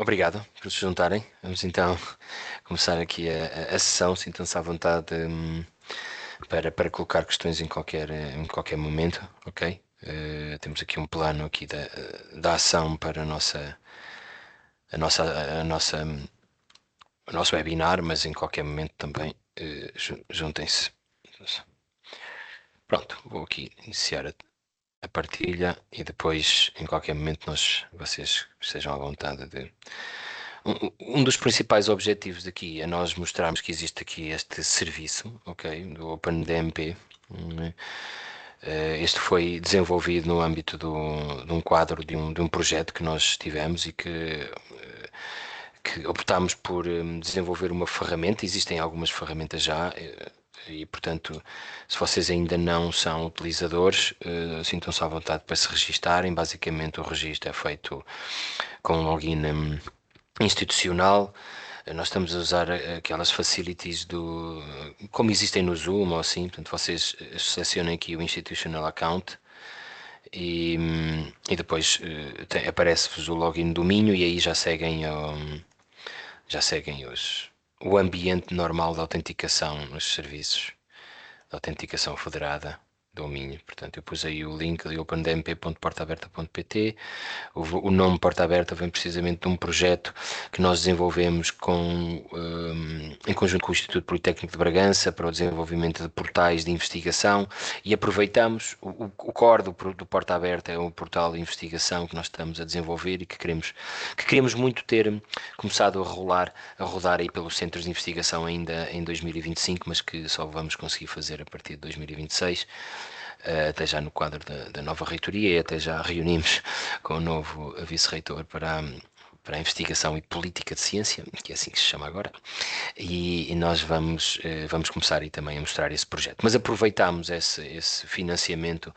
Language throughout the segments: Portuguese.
Obrigado por se juntarem. Vamos então começar aqui a sessão. Sintam-se à vontade para colocar questões em qualquer momento, ok? Temos aqui um plano aqui da ação para a nossa, a nossa, o nosso webinar, mas em qualquer momento também juntem-se. Pronto, vou aqui iniciar a partilha e depois, em qualquer momento, vocês estejam à vontade de. Um dos principais objetivos daqui é nós mostrarmos que existe aqui este serviço, ok, do OpenDMP. Este foi desenvolvido no âmbito de um quadro de um projeto que nós tivemos e que optámos por desenvolver uma ferramenta. Existem algumas ferramentas já, e portanto, se vocês ainda não são utilizadores, sintam-se à vontade para se registarem. Basicamente, o registro é feito com um login institucional. Nós estamos a usar aquelas facilities como existem no Zoom ou assim. Portanto, vocês selecionem aqui o Institutional Account e depois aparece-vos o login do Minho e aí já seguem o ambiente normal de autenticação nos serviços de autenticação federada do Minho. Portanto, eu pus aí o link de opendmp.portaaberta.pt. O nome Porta Aberta vem precisamente de um projeto que nós desenvolvemos em conjunto com o Instituto Politécnico de Bragança para o desenvolvimento de portais de investigação e aproveitamos o core do Porta Aberta. É um portal de investigação que nós estamos a desenvolver e que queremos muito ter começado a rodar aí pelos centros de investigação ainda em 2025, mas que só vamos conseguir fazer a partir de 2026. Até já no quadro da nova reitoria e até já reunimos com o novo vice-reitor para a investigação e política de ciência, que é assim que se chama agora, e nós vamos começar aí também a mostrar esse projeto. Mas aproveitamos esse financiamento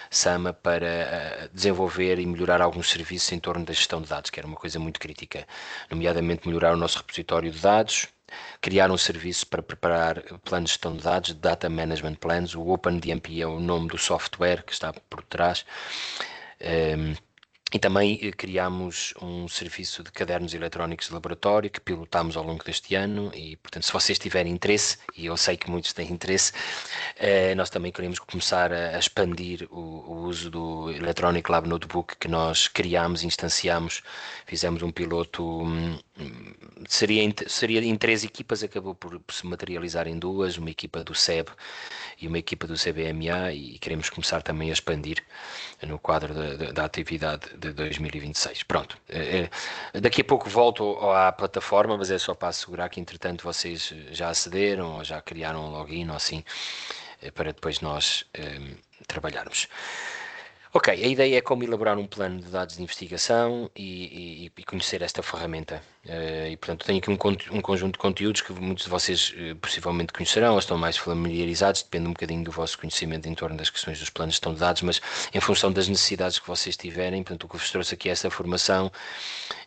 SAMA para desenvolver e melhorar alguns serviços em torno da gestão de dados, que era uma coisa muito crítica, nomeadamente melhorar o nosso repositório de dados, criar um serviço para preparar planos de gestão de dados, Data Management Plans. O OpenDMP é o nome do software que está por trás. E também criámos um serviço de cadernos eletrónicos de laboratório que pilotámos ao longo deste ano e, portanto, se vocês tiverem interesse, e eu sei que muitos têm interesse, nós também queremos começar a expandir o uso do Electronic Lab Notebook que nós criámos, instanciámos, fizemos um piloto, seria em 3 equipas, acabou por se materializar em 2, uma equipa do SEB e uma equipa do CBMA, e queremos começar também a expandir no quadro da atividade de 2026. Pronto, daqui a pouco volto à plataforma, mas é só para assegurar que entretanto vocês já acederam ou já criaram um login ou assim, para depois nós trabalharmos. Ok, a ideia é como elaborar um plano de dados de investigação e conhecer esta ferramenta. E portanto tenho aqui um conjunto de conteúdos que muitos de vocês possivelmente conhecerão ou estão mais familiarizados, depende um bocadinho do vosso conhecimento em torno das questões dos planos de gestão de dados, mas em função das necessidades que vocês tiverem. Portanto, o que vos trouxe aqui esta formação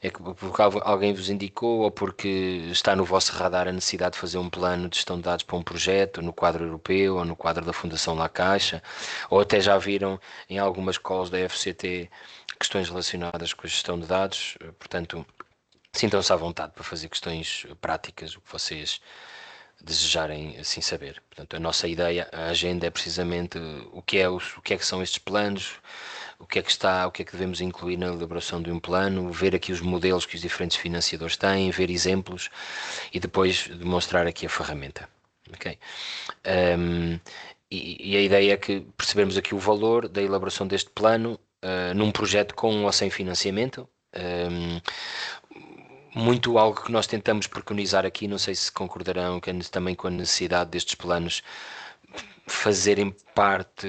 é que porque alguém vos indicou ou porque está no vosso radar a necessidade de fazer um plano de gestão de dados para um projeto no quadro europeu ou no quadro da Fundação La Caixa, ou até já viram em algumas calls da FCT questões relacionadas com a gestão de dados. Portanto, sintam-se à vontade para fazer questões práticas, o que vocês desejarem assim saber. Portanto, a nossa ideia, a agenda é precisamente o que é que são estes planos, o que é que devemos incluir na elaboração de um plano, ver aqui os modelos que os diferentes financiadores têm, ver exemplos e depois demonstrar aqui a ferramenta. Ok? E a ideia é que percebemos aqui o valor da elaboração deste plano num projeto com ou sem financiamento. Muito algo que nós tentamos preconizar aqui, não sei se concordarão, que é também com a necessidade destes planos fazerem parte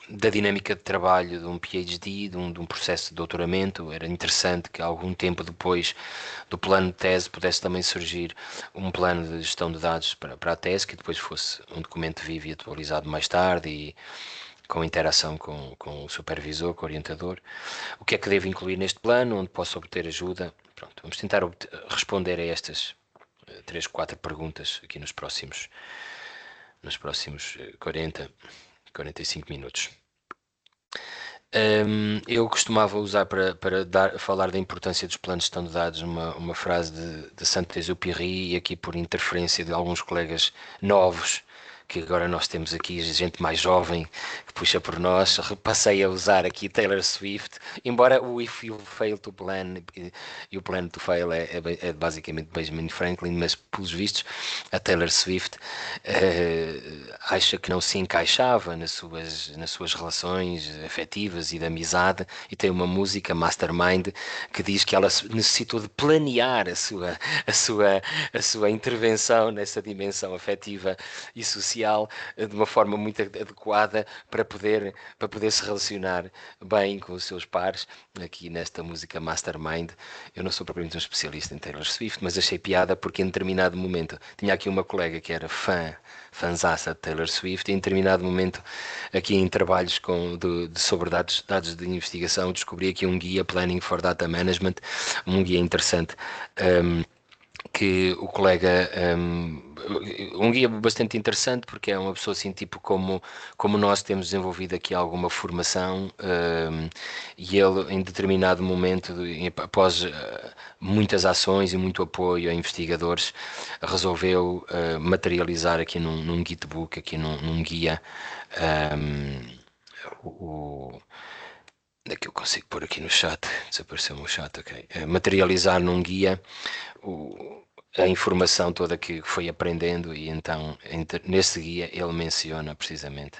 da dinâmica de trabalho de um PhD, de um processo de doutoramento. Era interessante que algum tempo depois do plano de tese pudesse também surgir um plano de gestão de dados para a tese, que depois fosse um documento vivo e atualizado mais tarde e com interação com o supervisor, com o orientador. O que é que devo incluir neste plano, onde posso obter ajuda? Pronto, vamos tentar responder a estas 3, 4 perguntas aqui nos próximos 45 minutos. Eu costumava usar para falar da importância dos planos de gestão de dados uma frase de Saint-Exupéry, e aqui por interferência de alguns colegas novos, que agora nós temos aqui gente mais jovem que puxa por nós, passei a usar aqui Taylor Swift, embora o If You Fail to Plan e o Plan to Fail é basicamente Benjamin Franklin, mas pelos vistos a Taylor Swift acha que não se encaixava nas suas relações afetivas e de amizade, e tem uma música, Mastermind, que diz que ela necessitou de planear a sua intervenção nessa dimensão afetiva e social de uma forma muito adequada para poder se relacionar bem com os seus pares. Aqui nesta música Mastermind, eu não sou propriamente um especialista em Taylor Swift, mas achei piada porque em determinado momento tinha aqui uma colega que era fãzaça de Taylor Swift, e em determinado momento, aqui em trabalhos sobre dados de investigação, descobri aqui um guia, Planning for Data Management, um guia interessante, que o colega, um guia bastante interessante, porque é uma pessoa assim, tipo como nós temos desenvolvido aqui alguma formação, e ele em determinado momento, após muitas ações e muito apoio a investigadores, resolveu materializar aqui num Gitbook, aqui num guia, o, é que eu consigo pôr aqui no chat, desapareceu-me o chat, ok. Materializar num guia a informação toda que foi aprendendo, e então nesse guia ele menciona precisamente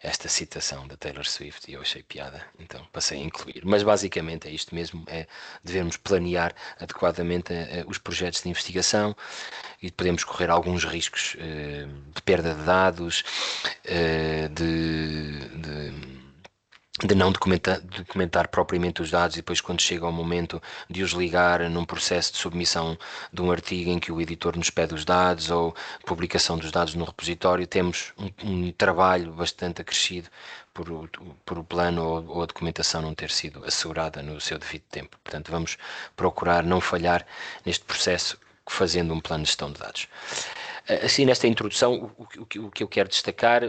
esta citação da Taylor Swift, e eu achei piada, então passei a incluir. Mas basicamente é isto mesmo, é devemos planear adequadamente os projetos de investigação, e podemos correr alguns riscos de perda de dados, de não documentar propriamente os dados, e depois quando chega ao momento de os ligar num processo de submissão de um artigo em que o editor nos pede os dados, ou publicação dos dados no repositório, temos um trabalho bastante acrescido por o plano ou a documentação não ter sido assegurada no seu devido tempo. Portanto, vamos procurar não falhar neste processo fazendo um plano de gestão de dados. Assim, nesta introdução, o que eu quero destacar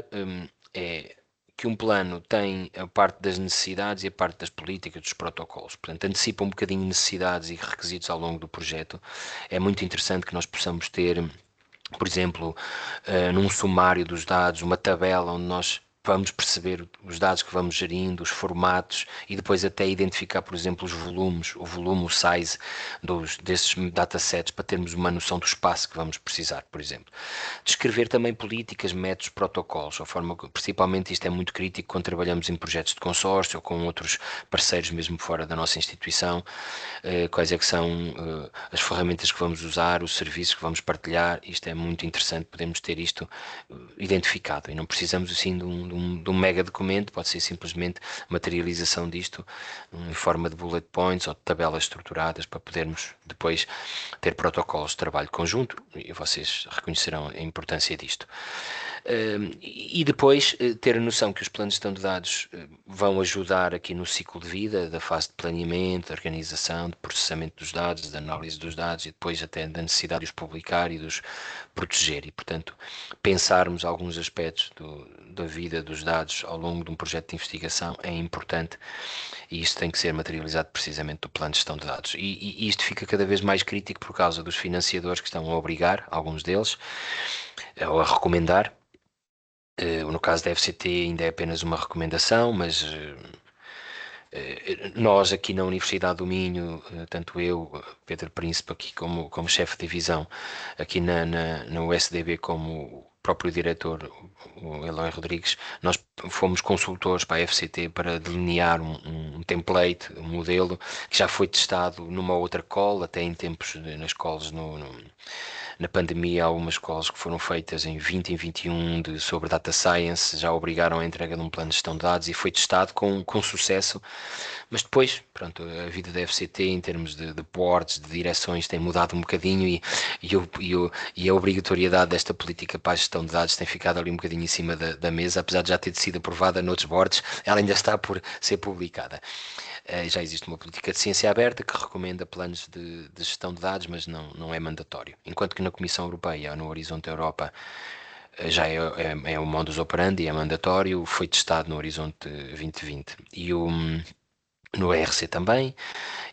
é que um plano tem a parte das necessidades e a parte das políticas, dos protocolos. Portanto, antecipa um bocadinho necessidades e requisitos ao longo do projeto. É muito interessante que nós possamos ter, por exemplo, num sumário dos dados, uma tabela onde nós vamos perceber os dados que vamos gerindo, os formatos, e depois até identificar, por exemplo, os volumes, o volume, o size desses datasets, para termos uma noção do espaço que vamos precisar, por exemplo. Descrever também políticas, métodos, protocolos, a forma, principalmente isto é muito crítico quando trabalhamos em projetos de consórcio ou com outros parceiros mesmo fora da nossa instituição, quais é que são as ferramentas que vamos usar, os serviços que vamos partilhar. Isto é muito interessante, podemos ter isto identificado, e não precisamos assim de um mega documento, pode ser simplesmente materialização disto em forma de bullet points ou de tabelas estruturadas, para podermos depois ter protocolos de trabalho conjunto, e vocês reconhecerão a importância disto. E depois ter a noção que os planos de gestão de dados vão ajudar aqui no ciclo de vida, da fase de planeamento, de organização, de processamento dos dados, de análise dos dados, e depois até da necessidade de os publicar e de os proteger. E, portanto, pensarmos alguns aspectos da vida dos dados ao longo de um projeto de investigação é importante, e isto tem que ser materializado precisamente do plano de gestão de dados. E isto fica cada vez mais crítico por causa dos financiadores que estão a obrigar, alguns deles, ou a recomendar. No caso da FCT ainda é apenas uma recomendação, mas nós aqui na Universidade do Minho, tanto eu, Pedro Príncipe, aqui como chefe de divisão, aqui na USDB, como o próprio diretor, o Eloy Rodrigues, nós fomos consultores para a FCT para delinear um template, um modelo que já foi testado numa outra cola, até em tempos nas colas na pandemia. Algumas escolas que foram feitas em 20 e 21 sobre data science já obrigaram a entrega de um plano de gestão de dados, e foi testado com sucesso. Mas depois, pronto, a vida da FCT em termos de boards, de direções, tem mudado um bocadinho, e a obrigatoriedade desta política para a gestão de dados tem ficado ali um bocadinho em cima da mesa. Apesar de já ter sido aprovada noutros boards, ela ainda está por ser publicada. Já existe uma política de ciência aberta que recomenda planos de gestão de dados, mas não é mandatório. Enquanto que na Comissão Europeia, no Horizonte Europa, já é o modus operandi, é mandatório, foi testado no Horizonte 2020 e no ERC também,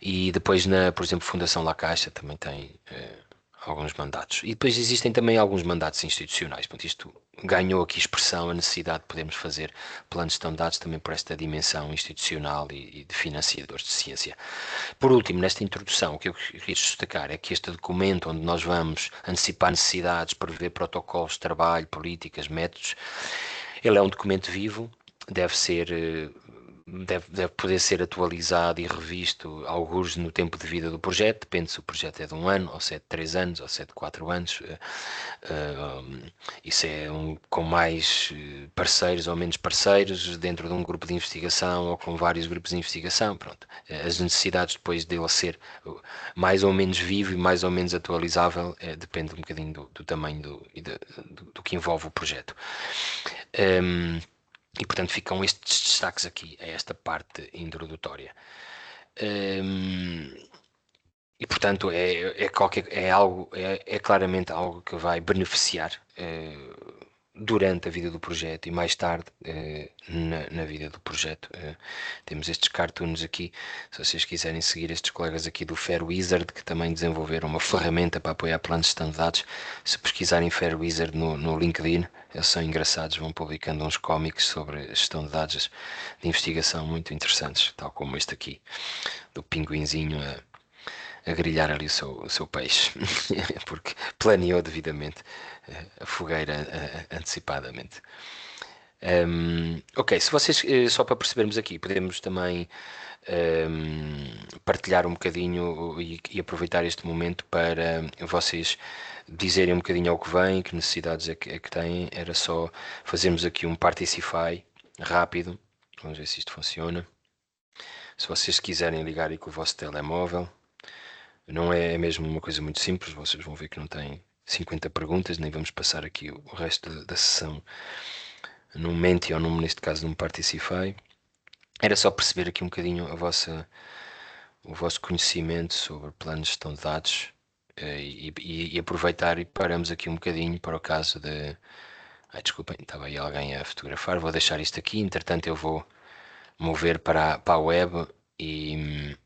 e depois por exemplo, Fundação La Caixa também tem alguns mandatos. E depois existem também alguns mandatos institucionais. Portanto, isto ganhou aqui expressão, a necessidade de podermos fazer planos de gestão de dados também por esta dimensão institucional e de financiadores de ciência. Por último, nesta introdução, o que eu queria destacar é que este documento onde nós vamos antecipar necessidades, prever protocolos de trabalho, políticas, métodos, ele é um documento vivo, deve ser deve poder ser atualizado e revisto alguns no tempo de vida do projeto, depende se o projeto é de 1 ano, ou se é de 3 anos, ou se é de 4 anos. Isso é com mais parceiros ou menos parceiros, dentro de um grupo de investigação ou com vários grupos de investigação. Pronto. As necessidades depois dele ser mais ou menos vivo e mais ou menos atualizável depende um bocadinho do tamanho do que envolve o projeto. E portanto ficam estes destaques aqui a esta parte introdutória. E portanto é claramente algo que vai beneficiar durante a vida do projeto e mais tarde na vida do projeto. Temos estes cartoons aqui, se vocês quiserem seguir estes colegas aqui do Fair Wizard, que também desenvolveram uma ferramenta para apoiar planos de gestão de dados. Se pesquisarem Fair Wizard no LinkedIn, eles são engraçados, vão publicando uns cómics sobre gestão de dados de investigação muito interessantes, tal como este aqui, do pinguinzinho a grelhar ali o seu peixe, porque planeou devidamente a fogueira antecipadamente. Ok, se vocês, só para percebermos aqui, podemos também partilhar um bocadinho e aproveitar este momento para vocês dizerem um bocadinho ao que vem, que necessidades é que têm. Era só fazermos aqui um Particify rápido. Vamos ver se isto funciona. Se vocês quiserem ligar aí com o vosso telemóvel, não é mesmo uma coisa muito simples, vocês vão ver que não tem 50 perguntas, nem vamos passar aqui o resto da sessão num Menti ou neste caso num Particify. Era só perceber aqui um bocadinho o vosso conhecimento sobre planos de gestão de dados e aproveitar e paramos aqui um bocadinho para o caso de... Ai, desculpem, estava aí alguém a fotografar, vou deixar isto aqui, entretanto eu vou mover para a web e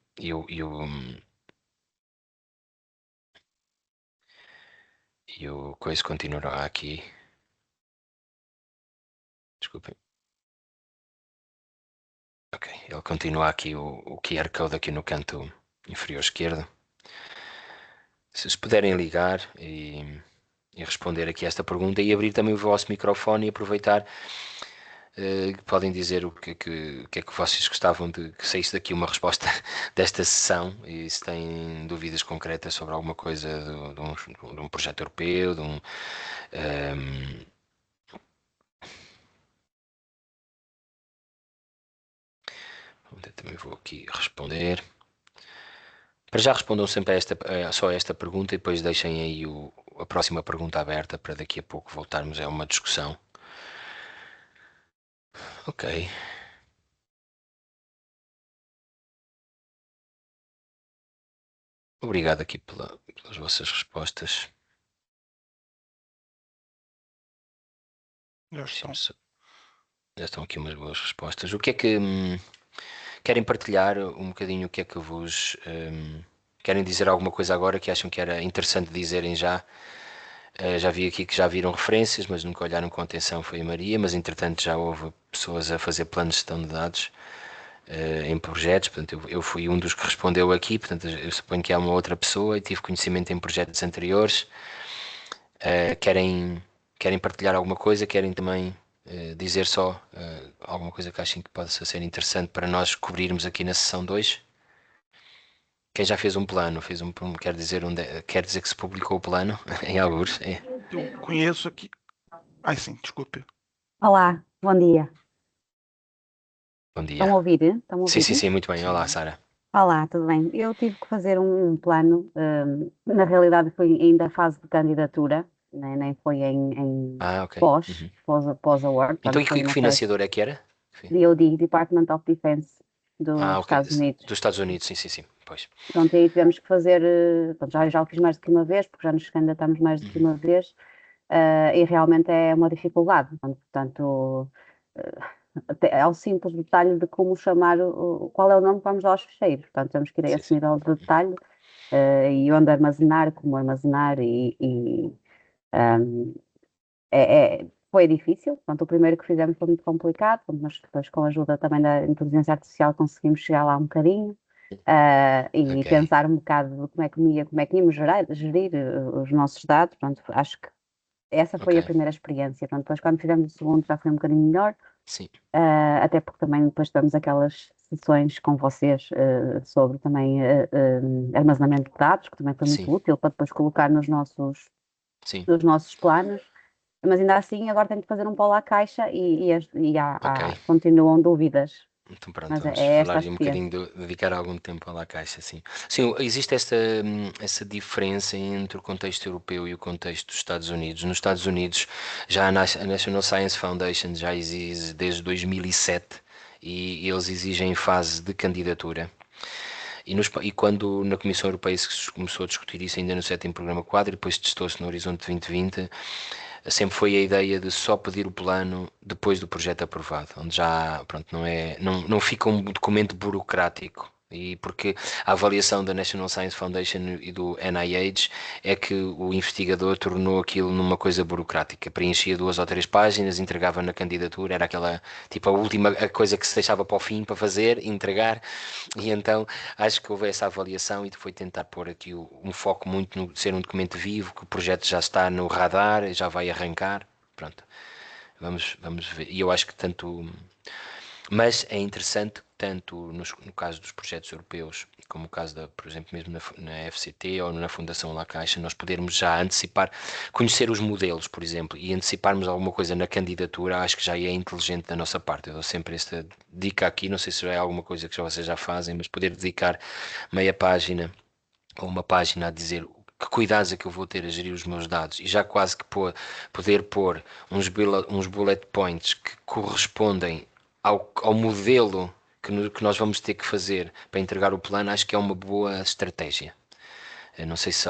o coisa continuará aqui. Desculpem. Ok, ele continua aqui o QR Code aqui no canto inferior esquerdo. Se vocês puderem ligar e responder aqui a esta pergunta e abrir também o vosso microfone e aproveitar, podem dizer o que é que vocês gostavam de que saísse daqui uma resposta desta sessão e se têm dúvidas concretas sobre alguma coisa de um projeto europeu, também vou aqui responder. Para já respondam sempre só a esta pergunta e depois deixem aí a próxima pergunta aberta para daqui a pouco voltarmos a uma discussão. Ok. Obrigado aqui pelas vossas respostas. Já estão aqui umas boas respostas. O que é que querem partilhar um bocadinho? O que é que vos querem dizer alguma coisa agora que acham que era interessante dizerem já? Já vi aqui que já viram referências, mas nunca olharam com atenção, foi a Maria, mas entretanto já houve pessoas a fazer planos de gestão de dados em projetos, portanto eu fui um dos que respondeu aqui, portanto eu suponho que há uma outra pessoa e tive conhecimento em projetos anteriores. Querem partilhar alguma coisa? Querem também dizer só alguma coisa que achem que possa ser interessante para nós cobrirmos aqui na sessão 2? Quem já fez um plano, quer dizer que se publicou o plano em algures? Eu conheço aqui. Ai, sim, desculpe. Olá, bom dia. Bom dia. Estão a ouvir? Estão a ouvir? Sim, muito bem. Olá, Sara. Olá, tudo bem? Eu tive que fazer um plano, na realidade foi ainda a fase de candidatura, né, nem foi em Ok. pós-award. Então, e que financiador é que era? DoD, Department of Defense dos ok. Estados Unidos. Dos Estados Unidos, sim, pois. Pronto, aí tivemos que fazer, pronto, já o fiz mais do que uma vez, porque já nos candidatamos mais do que uma vez, e realmente é uma dificuldade. Portanto, até ao simples detalhe de como chamar, qual é o nome que vamos dar aos ficheiros. Portanto, temos que ir a Sim, esse sim. nível de detalhe, e onde armazenar, como armazenar, um, foi difícil. Portanto, o primeiro que fizemos foi muito complicado, mas depois, com a ajuda também da inteligência artificial, conseguimos chegar lá um bocadinho. E Ok, pensar um bocado de como é que íamos gerir os nossos dados. Pronto, acho que essa ok. foi a primeira experiência. Pronto, depois, quando fizemos o segundo, já foi um bocadinho melhor, Sim, até porque também depois tivemos aquelas sessões com vocês sobre também armazenamento de dados, que também foi sim, muito útil para depois colocar sim. nos nossos planos. Mas ainda assim, agora tenho que fazer um polo à caixa Ok. continuam dúvidas. Então pronto, Mas é vamos esta a falar aí um bocadinho, experiência. dedicar algum tempo à La Caixa, sim. Sim, existe essa diferença entre o contexto europeu e o contexto dos Estados Unidos. Nos Estados Unidos, já a National Science Foundation já existe desde 2007 e eles exigem fase de candidatura. E quando na Comissão Europeia se começou a discutir isso ainda no sétimo programa quadro, e depois testou-se no Horizonte 2020, sempre foi a ideia de só pedir o plano depois do projeto aprovado, onde já, pronto, não fica um documento burocrático. E porque a avaliação da National Science Foundation e do NIH é que o investigador tornou aquilo numa coisa burocrática, preenchia 2 ou 3 páginas, entregava na candidatura, era aquela, tipo, a coisa que se deixava para o fim para fazer, entregar, e então acho que houve essa avaliação e foi tentar pôr aqui um foco muito no ser um documento vivo, que o projeto já está no radar, já vai arrancar. Pronto, vamos ver. E eu acho que tanto. Mas é interessante, tanto no caso dos projetos europeus, como o caso, por exemplo, mesmo na FCT ou na Fundação La Caixa, nós podermos já antecipar, conhecer os modelos, por exemplo, e anteciparmos alguma coisa na candidatura, acho que já é inteligente da nossa parte. Eu dou sempre esta dica aqui, não sei se é alguma coisa que vocês já fazem, mas poder dedicar meia página ou uma página a dizer que cuidados é que eu vou ter a gerir os meus dados e já quase que poder pôr uns bullet points que correspondem ao modelo que nós vamos ter que fazer para entregar o plano, acho que é uma boa estratégia. Eu não sei se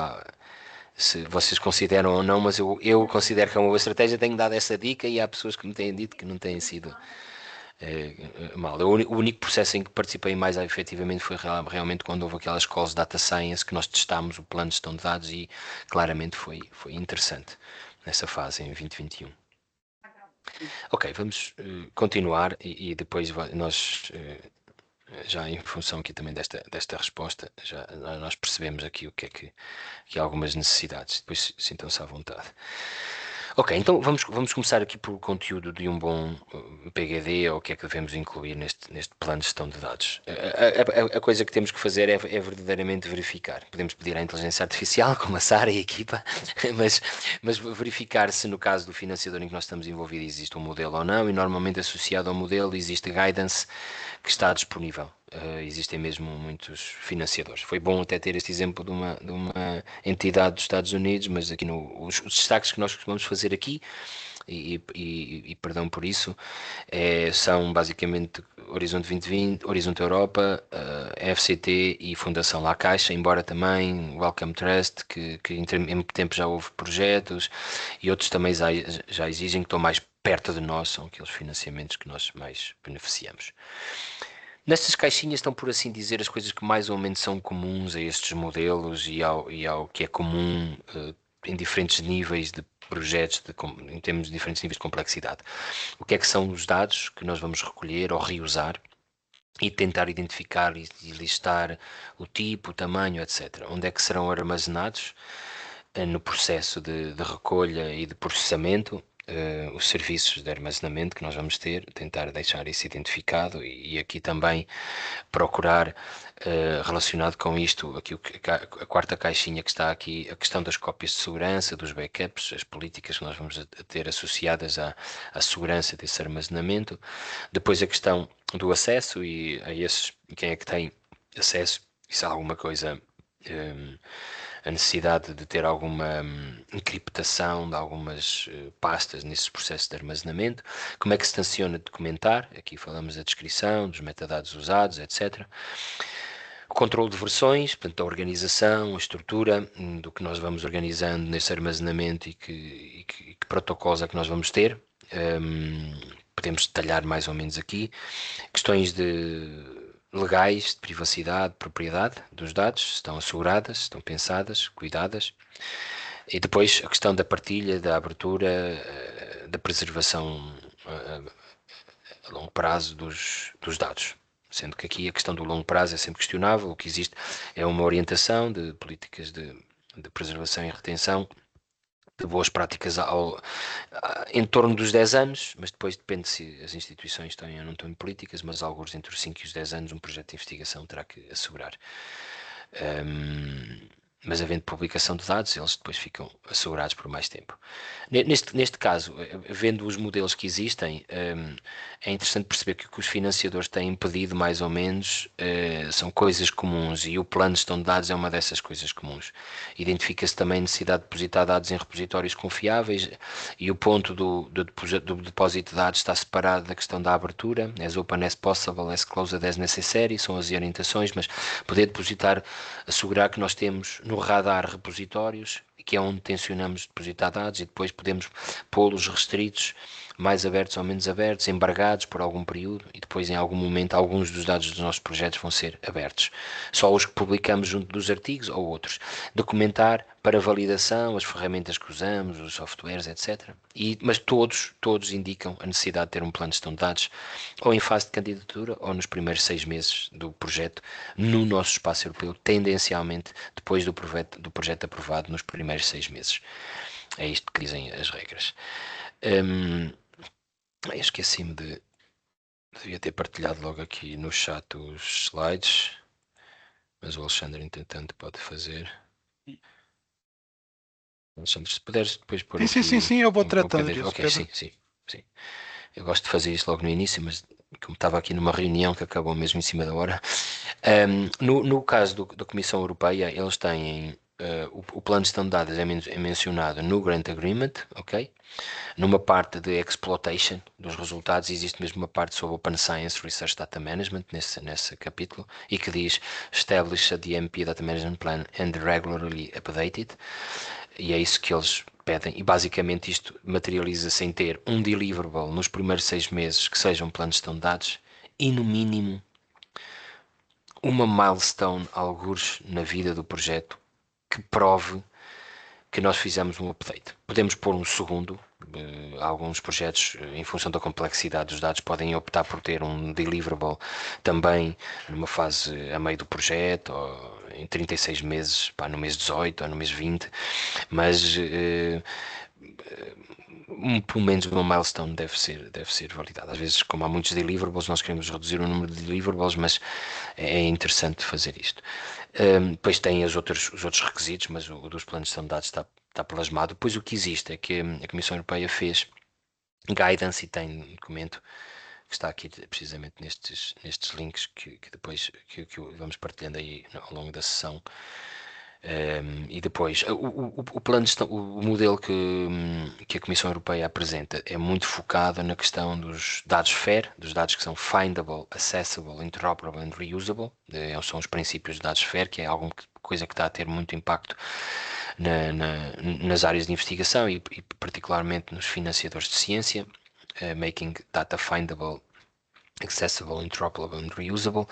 vocês consideram ou não, mas eu considero que é uma boa estratégia. Tenho dado essa dica e há pessoas que me têm dito que não têm sido mal. O único processo em que participei mais efetivamente foi realmente quando houve aquelas calls data science que nós testámos o plano de gestão de dados e claramente foi interessante nessa fase em 2021. Ok, vamos continuar e depois nós já em função aqui também desta resposta, já nós percebemos aqui o que há algumas necessidades, depois sintam-se à vontade. Ok, então vamos começar aqui pelo conteúdo de um bom PGD, ou o que é que devemos incluir neste plano de gestão de dados. A coisa que temos que fazer é verdadeiramente verificar. Podemos pedir à inteligência artificial, como a Sara e a equipa, mas verificar se no caso do financiador em que nós estamos envolvidos existe um modelo ou não, e normalmente associado ao modelo existe guidance que está disponível. Existem mesmo muitos financiadores. Foi bom até ter este exemplo de uma entidade dos Estados Unidos, mas aqui os destaques que nós costumamos fazer aqui, e perdão por isso, são basicamente Horizonte 2020, Horizonte Europa, FCT e Fundação La Caixa, embora também Wellcome Trust, que em muito tempo já houve projetos, e outros também já exigem que estão mais perto de nós, são aqueles financiamentos que nós mais beneficiamos. Nestas caixinhas estão, por assim dizer, as coisas que mais ou menos são comuns a estes modelos e ao que é comum em diferentes níveis de projetos, em termos de diferentes níveis de complexidade. O que é que são os dados que nós vamos recolher ou reusar e tentar identificar e listar o tipo, o tamanho, etc. Onde é que serão armazenados no processo de recolha e de processamento, os serviços de armazenamento que nós vamos ter, tentar deixar isso identificado e aqui também procurar, relacionado com isto, aqui a quarta caixinha que está aqui, a questão das cópias de segurança, dos backups, as políticas que nós vamos a ter associadas à segurança desse armazenamento. Depois a questão do acesso e a esses, quem é que tem acesso, se há alguma coisa, a necessidade de ter alguma encriptação de algumas pastas nesses processos de armazenamento, como é que se tenciona documentar, aqui falamos da descrição, dos metadados usados, etc. controle de versões, portanto, a organização, a estrutura do que nós vamos organizando nesse armazenamento e que protocolos é que nós vamos ter. Podemos detalhar mais ou menos aqui. Questões legais, de privacidade, de propriedade dos dados, estão asseguradas, estão pensadas, cuidadas. E depois a questão da partilha, da abertura, da preservação a longo prazo dos dados. Sendo que aqui a questão do longo prazo é sempre questionável, o que existe é uma orientação de políticas de preservação e retenção, de boas práticas em torno dos 10 anos, mas depois depende se as instituições têm ou não têm políticas, mas alguns entre os 5 e os 10 anos um projeto de investigação terá que assegurar. Mas havendo publicação de dados, eles depois ficam assegurados por mais tempo. Neste caso, vendo os modelos que existem, é interessante perceber que o que os financiadores têm pedido, mais ou menos, são coisas comuns, e o plano de gestão de dados é uma dessas coisas comuns. Identifica-se também a necessidade de depositar dados em repositórios confiáveis, e o ponto do depósito de dados está separado da questão da abertura, as open as possible, as closed as necessary, são as orientações, mas poder depositar, assegurar que nós temos no radar repositórios, que é onde tencionamos depositar dados, e depois podemos pô-los restritos, mais abertos ou menos abertos, embargados por algum período, e depois em algum momento alguns dos dados dos nossos projetos vão ser abertos. Só os que publicamos junto dos artigos ou outros. Documentar para validação, as ferramentas que usamos, os softwares, etc. Mas todos indicam a necessidade de ter um plano de gestão de dados, ou em fase de candidatura, ou nos primeiros 6 meses do projeto, no nosso espaço europeu, tendencialmente depois do projeto aprovado nos primeiros 6 meses. É isto que dizem as regras. Esqueci-me devia ter partilhado logo aqui no chat os slides, mas o Alexandre, entretanto, pode fazer. Alexandre, se puderes depois pôr aqui... Sim, eu vou tratando disso, Ok, sim. Eu gosto de fazer isso logo no início, mas como estava aqui numa reunião que acabou mesmo em cima da hora. No caso da Comissão Europeia, eles têm... o plano de gestão de dados é mencionado no Grant Agreement, ok? Numa parte de exploitation dos resultados, existe mesmo uma parte sobre Open Science Research Data Management, nesse capítulo, e que diz Establish a DMP Data Management Plan and regularly update it, e é isso que eles pedem, e basicamente isto materializa-se em ter um deliverable nos primeiros 6 meses que seja um plano de gestão de dados, e no mínimo uma milestone, algures na vida do projeto, que prove que nós fizemos um update. Podemos pôr um segundo, alguns projetos, em função da complexidade dos dados, podem optar por ter um deliverable também numa fase a meio do projeto, ou em 36 meses, no mês 18 ou no mês 20, mas pelo menos uma milestone deve ser validada. Às vezes, como há muitos deliverables, nós queremos reduzir o número de deliverables, mas é interessante fazer isto. Depois tem os outros requisitos, mas o dos planos de gestão de dados está plasmado. Depois o que existe é que a Comissão Europeia fez guidance e tem um documento que está aqui precisamente nestes links que depois que vamos partilhando aí ao longo da sessão. E depois, o plano de gestão, o modelo que a Comissão Europeia apresenta é muito focado na questão dos dados FAIR, dos dados que são Findable, Accessible, Interoperable and Reusable. São os princípios de dados FAIR, que é alguma coisa que está a ter muito impacto nas áreas de investigação e particularmente nos financiadores de ciência, making data findable, accessible, interoperable and reusable,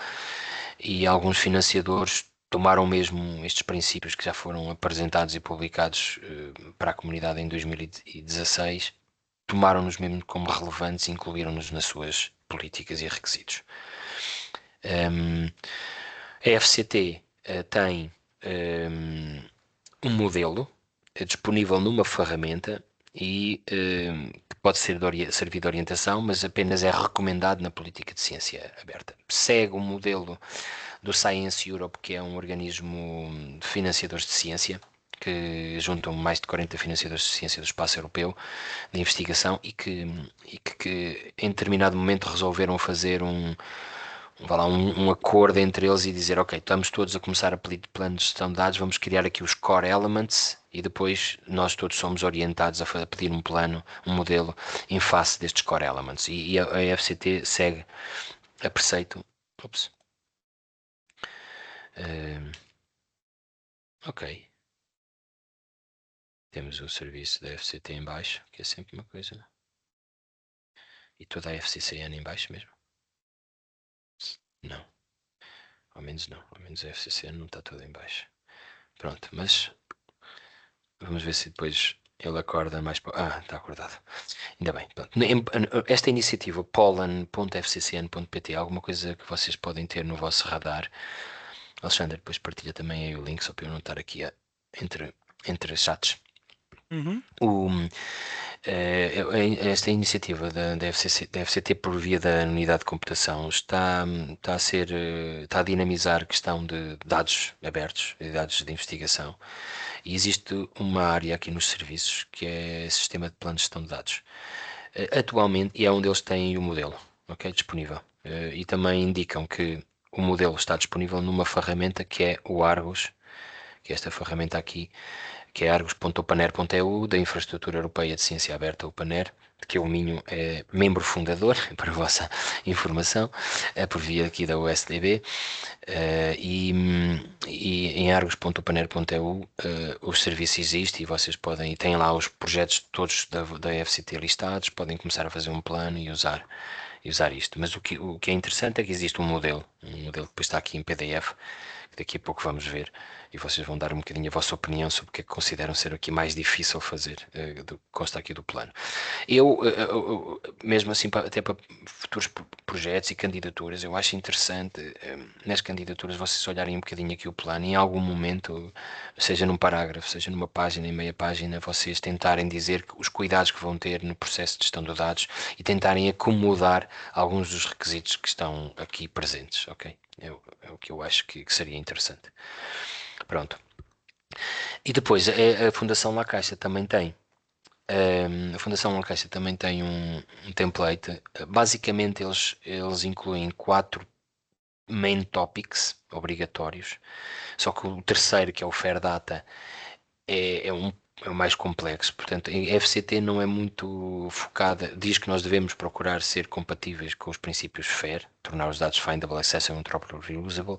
e alguns financiadores tomaram mesmo estes princípios que já foram apresentados e publicados para a comunidade em 2016, tomaram-nos mesmo como relevantes e incluíram-nos nas suas políticas e requisitos. A FCT tem um modelo disponível numa ferramenta e que pode servir de orientação, mas apenas é recomendado na política de ciência aberta. Segue o modelo do Science Europe, que é um organismo de financiadores de ciência, que juntam mais de 40 financiadores de ciência do espaço europeu de investigação e que em determinado momento resolveram fazer um acordo entre eles e dizer, ok, estamos todos a começar a pedir planos de gestão de dados, vamos criar aqui os core elements e depois nós todos somos orientados a pedir um plano, um modelo em face destes core elements. E a FCT segue a preceito Ok. Temos o serviço da FCT em baixo, que é sempre uma coisa. E toda a FCCN em baixo mesmo? Não. Ao menos não. Ao menos a FCCN não está toda em baixo. Pronto, mas vamos ver se depois ele acorda mais para... Ah, está acordado. Ainda bem. Pronto. Esta iniciativa pollen.fccn.pt, alguma coisa que vocês podem ter no vosso radar. Alexandre, depois partilha também aí o link, só para eu não estar aqui entre chats. Uhum. Esta iniciativa da FCT por via da unidade de computação está a dinamizar a questão de dados abertos, de dados de investigação, e existe uma área aqui nos serviços que é sistema de plano de gestão de dados. Atualmente, e é onde eles têm o modelo, ok, disponível, e também indicam que o modelo está disponível numa ferramenta que é o Argus, que é esta ferramenta aqui, que é argus.openair.eu, da Infraestrutura Europeia de Ciência Aberta, OpenAIRE, de que o Minho é membro fundador, para a vossa informação, por via aqui da USDB, e em argus.openair.eu o serviço existe e vocês podem, e têm lá os projetos todos da FCT listados, podem começar a fazer um plano e usar isto. Mas o que é interessante é que existe um modelo que depois está aqui em PDF, que daqui a pouco vamos ver, e vocês vão dar um bocadinho a vossa opinião sobre o que é que consideram ser aqui mais difícil fazer, do que consta aqui do plano. Mesmo assim, até para futuros projetos e candidaturas, eu acho interessante, nas candidaturas, vocês olharem um bocadinho aqui o plano e em algum momento, seja num parágrafo, seja numa página, em meia página, vocês tentarem dizer os cuidados que vão ter no processo de gestão de dados e tentarem acomodar alguns dos requisitos que estão aqui presentes, ok? É o que eu acho que seria interessante. Pronto. E depois, a Fundação La Caixa também tem. A Fundação La Caixa também tem um template. Basicamente, eles incluem 4 main topics obrigatórios. Só que o terceiro, que é o Fair Data, é o mais complexo. Portanto, a FCT não é muito focada, diz que nós devemos procurar ser compatíveis com os princípios FAIR, tornar os dados findable, accessible, interoperable, reusable,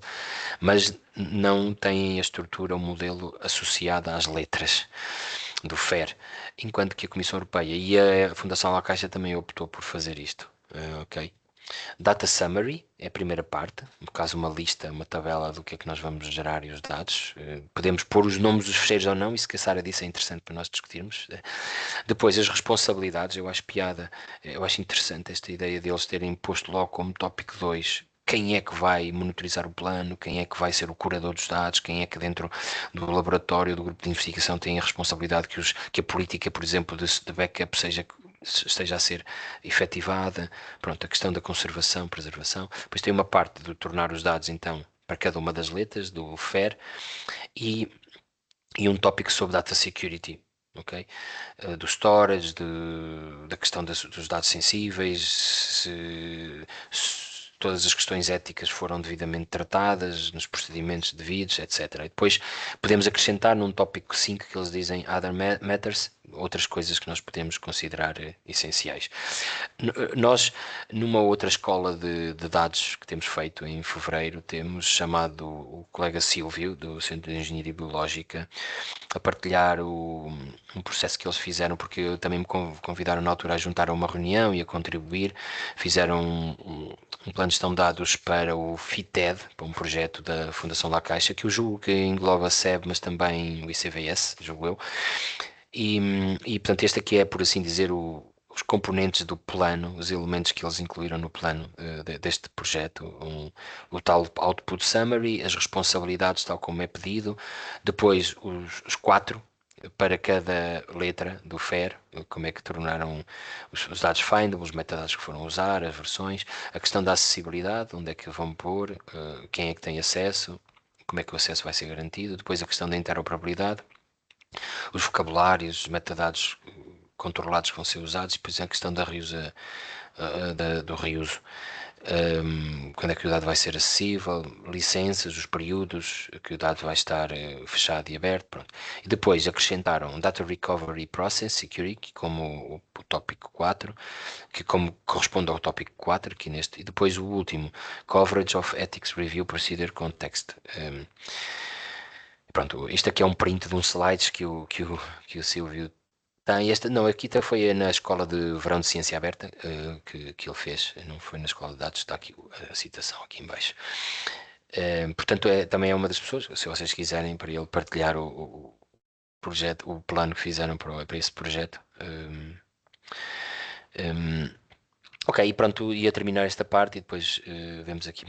mas não tem a estrutura, o modelo associado às letras do FAIR, enquanto que a Comissão Europeia e a Fundação La Caixa também optou por fazer isto. Ok? Data Summary é a primeira parte, no caso uma lista, uma tabela do que é que nós vamos gerar e os dados. Podemos pôr os nomes dos fecheiros ou não, e se que a Sara disse é interessante para nós discutirmos. Depois as responsabilidades, eu acho piada, eu acho interessante esta ideia deles terem posto logo como tópico 2 quem é que vai monitorizar o plano, quem é que vai ser o curador dos dados, quem é que dentro do laboratório, do grupo de investigação tem a responsabilidade que a política, por exemplo, de backup esteja a ser efetivada. Pronto, a questão da conservação, preservação. Depois tem uma parte de tornar os dados, então, para cada uma das letras do FAIR e um tópico sobre data security. Okay? Do storage, da questão dos dados sensíveis, se todas as questões éticas foram devidamente tratadas, nos procedimentos devidos, etc. E depois podemos acrescentar num tópico 5 que eles dizem Other Matters, outras coisas que nós podemos considerar essenciais. Nós, numa outra escola de dados que temos feito em fevereiro, temos chamado o colega Silvio, do Centro de Engenharia Biológica, a partilhar um processo que eles fizeram, porque também me convidaram na altura a juntar a uma reunião e a contribuir. Fizeram um plano de gestão de dados para o FITED, para um projeto da Fundação La Caixa, que eu julgo que engloba a SEB, mas também o ICVS, julgo eu. E portanto, este aqui é, por assim dizer, os componentes do plano, os elementos que eles incluíram no plano deste projeto, o tal Output Summary, as responsabilidades, tal como é pedido, depois os 4 para cada letra do FAIR, como é que tornaram os dados findable, os metadados que foram usar, as versões, a questão da acessibilidade, onde é que vão pôr, quem é que tem acesso, como é que o acesso vai ser garantido, depois a questão da interoperabilidade, os vocabulários, os metadados controlados que vão ser usados, e depois a questão da do reuso. quando é que o dado vai ser acessível, licenças, os períodos que o dado vai estar fechado e aberto, pronto. E depois acrescentaram Data Recovery Process Security, como o tópico 4, que como corresponde ao tópico 4, aqui neste, e depois o último, Coverage of Ethics Review Procedure Context. Pronto, isto aqui é um print de um slides que o Silvio tem. Não, aqui foi na escola de verão de ciência aberta que ele fez, não foi na escola de dados, está aqui a citação aqui em baixo. Portanto, também é uma das pessoas, se vocês quiserem, para ele partilhar o projeto, o plano que fizeram para esse projeto. Ok, e pronto, ia terminar esta parte e depois vemos aqui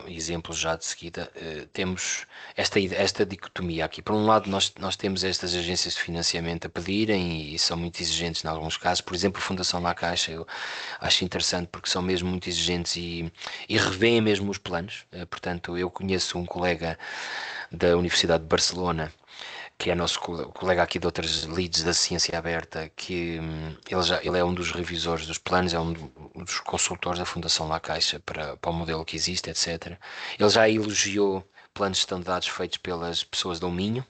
exemplos já de seguida. Temos esta dicotomia aqui. Por um lado, nós temos estas agências de financiamento a pedirem e são muito exigentes em alguns casos. Por exemplo, a Fundação La Caixa, eu acho interessante porque são mesmo muito exigentes e revêem mesmo os planos. Portanto, eu conheço um colega da Universidade de Barcelona, que é nosso colega aqui de outras leads da ciência aberta, que ele é um dos revisores dos planos, é um dos consultores da Fundação La Caixa para o modelo que existe, etc. Ele já elogiou planos de gestão de dados feitos pelas pessoas do Minho.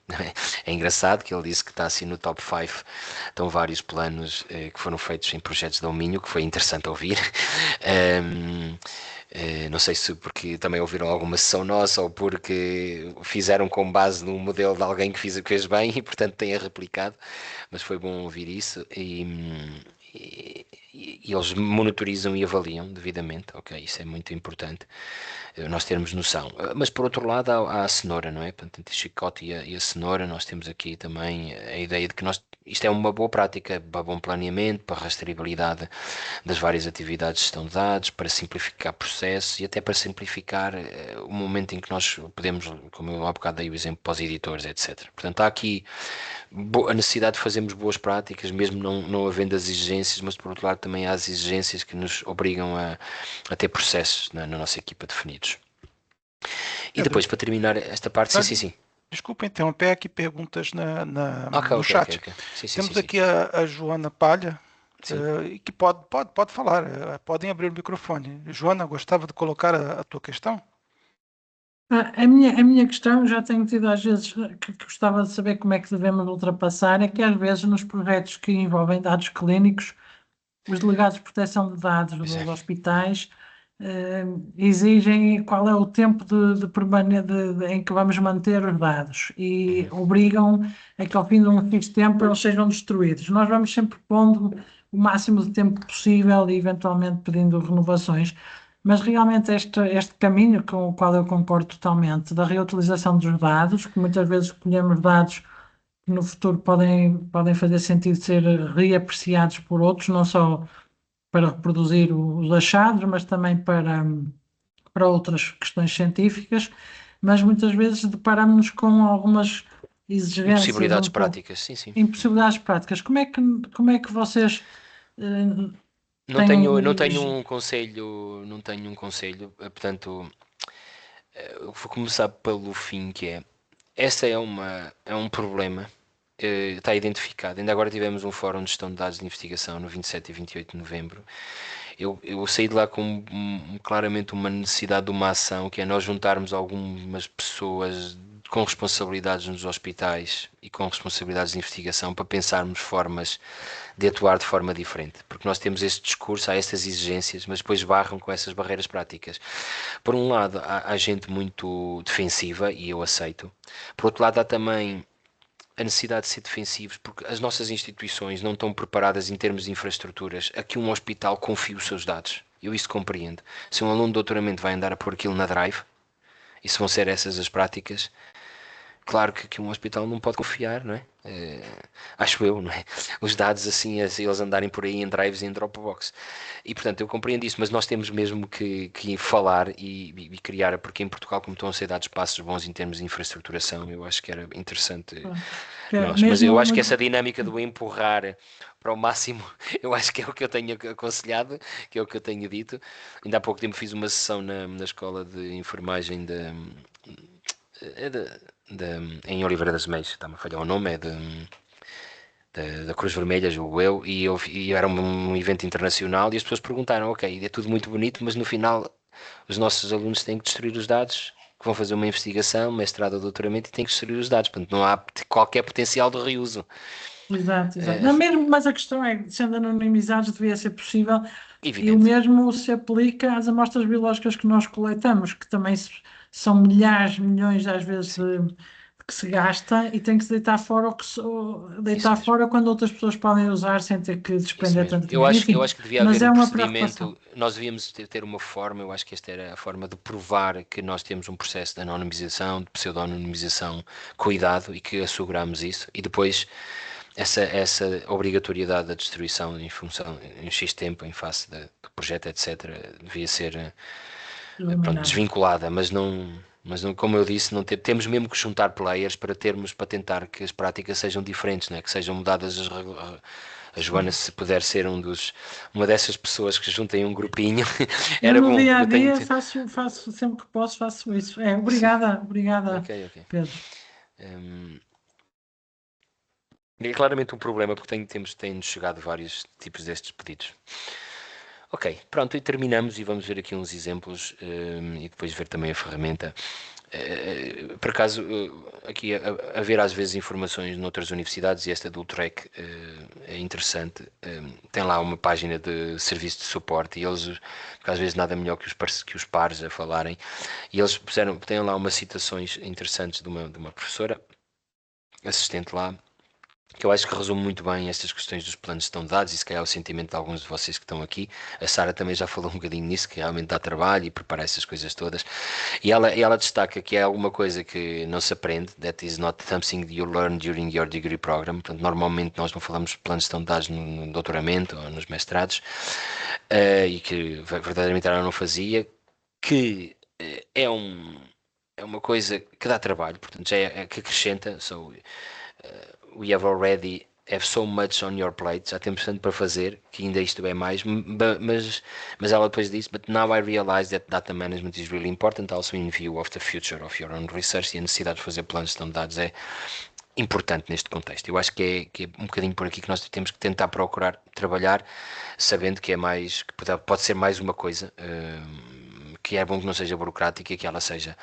É engraçado que ele disse que está assim no top 5, estão vários planos que foram feitos em projetos do Minho, que foi interessante ouvir. Não sei se porque também ouviram alguma sessão nossa ou porque fizeram com base num modelo de alguém que fez bem e portanto tenha replicado, mas foi bom ouvir isso e eles monitorizam e avaliam devidamente, ok, isso é muito importante, nós termos noção. Mas por outro lado há a cenoura, não é? Portanto, entre o chicote e a cenoura nós temos aqui também a ideia de que isto é uma boa prática para bom planeamento, para rastreabilidade das várias atividades de gestão de dados, para simplificar processos e até para simplificar o momento em que nós podemos, como eu há bocado dei o exemplo, para os editores, etc. Portanto, há aqui a necessidade de fazermos boas práticas, mesmo não havendo as exigências, mas por outro lado também há as exigências que nos obrigam a ter processos na nossa equipa definidos. E depois, para terminar esta parte, sim. Desculpa interromper, aqui perguntas no Ok. chat. Sim, Temos aqui a Joana Palha, que pode falar, podem abrir o microfone. Joana, gostava de colocar a tua questão? A minha questão, já tenho tido às vezes que gostava de saber como é que devemos ultrapassar, é que às vezes nos projetos que envolvem dados clínicos, os delegados de proteção de dados dos hospitais exigem qual é o tempo em que vamos manter os dados e obrigam a que ao fim de um X tempo eles sejam destruídos. Nós vamos sempre pondo o máximo de tempo possível e eventualmente pedindo renovações. Mas realmente este caminho com o qual eu concordo totalmente, da reutilização dos dados, que muitas vezes escolhemos dados que no futuro podem fazer sentido ser reapreciados por outros, não só para reproduzir os achados, mas também para outras questões científicas, mas muitas vezes deparamos-nos com algumas exigências. Impossibilidades práticas, sim. Impossibilidades práticas. Como é que vocês... Não tenho um conselho, portanto, vou começar pelo fim, que é, essa é um problema, está identificado. Ainda agora tivemos um fórum de gestão de dados de investigação no 27 e 28 de novembro. Eu saí de lá com claramente uma necessidade de uma ação, que é nós juntarmos algumas pessoas com responsabilidades nos hospitais e com responsabilidades de investigação para pensarmos formas de atuar de forma diferente, porque nós temos este discurso, há estas exigências, mas depois barram com essas barreiras práticas. Por um lado, há gente muito defensiva, e eu aceito. Por outro lado, há também a necessidade de ser defensivos, porque as nossas instituições não estão preparadas em termos de infraestruturas a que um hospital confie os seus dados. Eu isso compreendo. Se um aluno de doutoramento vai andar a pôr aquilo na Drive, e se vão ser essas as práticas, claro que um hospital não pode confiar, não é? Acho eu, não é? Os dados assim, eles andarem por aí em drives e em Dropbox. E portanto eu compreendo isso, mas nós temos mesmo que falar e criar, porque em Portugal, como estão a ser dados passos bons em termos de infraestruturação, eu acho que era interessante mas eu acho que essa dinâmica do empurrar para o máximo, eu acho que é o que eu tenho aconselhado, que é o que eu tenho dito. Ainda há pouco tempo fiz uma sessão na escola de enfermagem em Oliveira das Meias, está-me a falhar o nome, da Cruz Vermelha, julgo eu, e era um evento internacional e as pessoas perguntaram, ok, é tudo muito bonito, mas no final os nossos alunos têm que destruir os dados, que vão fazer uma investigação, mestrado ou doutoramento, e têm que destruir os dados. Portanto, não há qualquer potencial de reuso. Exato, exato. É Não, mesmo, mas a questão é, sendo anonimizados, devia ser possível, e o evidente. mesmo se aplica às amostras biológicas que nós coletamos, que também são milhares, milhões às vezes Sim, que se gasta e tem que se deitar fora isso deitar mesmo. fora quando outras pessoas podem usar sem ter que Isso despender mesmo. tanto dinheiro. Eu Enfim, acho que devia mas haver é um uma preocupação. procedimento, nós devíamos ter uma forma, eu acho que esta era a forma de provar que nós temos um processo de anonimização, de pseudo-anonimização, cuidado, e que asseguramos isso, e depois essa obrigatoriedade da destruição em função, em X tempo, em face do projeto, etc., devia ser pronto, Eliminado. desvinculada, mas não, como eu disse, não temos mesmo que juntar players para tentar que as práticas sejam diferentes, né? Que sejam mudadas a Joana, se puder ser uma dessas pessoas que juntem um grupinho, Eu era no bom. dia a Eu tenho. dia faço sempre que posso, faço isso. Sim, Obrigada, ok, ok. Pedro. Hum, é claramente um problema porque têm-nos chegado vários tipos destes pedidos. Ok, pronto, e terminamos e vamos ver aqui uns exemplos e depois ver também a ferramenta. Por acaso, aqui a ver às vezes informações noutras universidades, e esta do Utrecht é interessante. Tem lá uma página de serviço de suporte, e eles, porque às vezes nada melhor que os pares a falarem, e eles têm lá umas citações interessantes de uma professora assistente lá, que eu acho que resume muito bem estas questões dos planos de gestão de dados, e se calhar o sentimento de alguns de vocês que estão aqui. A Sara também já falou um bocadinho nisso, que realmente dá trabalho e preparar essas coisas todas. E ela destaca que é alguma coisa que não se aprende, that is not something you learn during your degree program. Portanto, normalmente nós não falamos de planos de gestão de dados no doutoramento ou nos mestrados, e que verdadeiramente ela não fazia, que é uma coisa que dá trabalho, portanto, já é que acrescenta. We have already have so much on your plate, já temos tanto para fazer, que ainda isto é mais, mas ela depois disse, but now I realize that data management is really important also in view of the future of your own research, e a necessidade de fazer planos de gestão de dados é importante neste contexto. Eu acho que é um bocadinho por aqui que nós temos que tentar procurar trabalhar, sabendo que é mais, que pode ser mais uma coisa, que é bom que não seja burocrática, que ela seja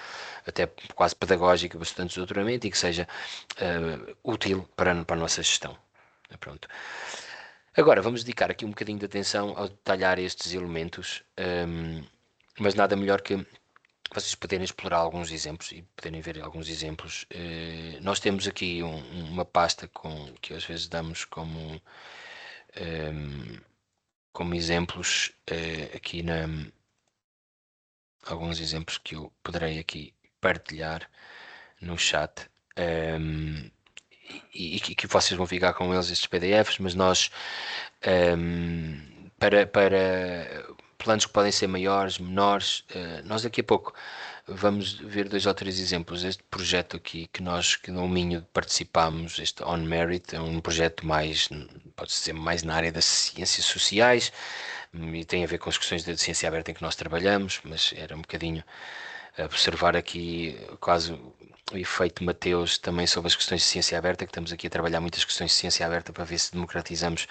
até quase pedagógica para os estudantes de doutoramento, e que seja útil para a nossa gestão. Pronto. Agora vamos dedicar aqui um bocadinho de atenção ao detalhar estes elementos, mas nada melhor que vocês poderem explorar alguns exemplos e poderem ver alguns exemplos. Nós temos aqui uma pasta que às vezes damos como exemplos, aqui alguns exemplos que eu poderei aqui partilhar no chat, e que vocês vão ficar com eles, estes PDFs, mas nós, para planos que podem ser maiores, menores, nós daqui a pouco vamos ver 2 ou 3 exemplos. Este projeto aqui que no Minho participamos, este On Merit, é um projeto mais, pode ser mais na área das ciências sociais, e tem a ver com as questões da ciência aberta em que nós trabalhamos, mas era um bocadinho observar aqui quase o efeito Mateus também sobre as questões de ciência aberta, que estamos aqui a trabalhar muitas questões de ciência aberta para ver se democratizamos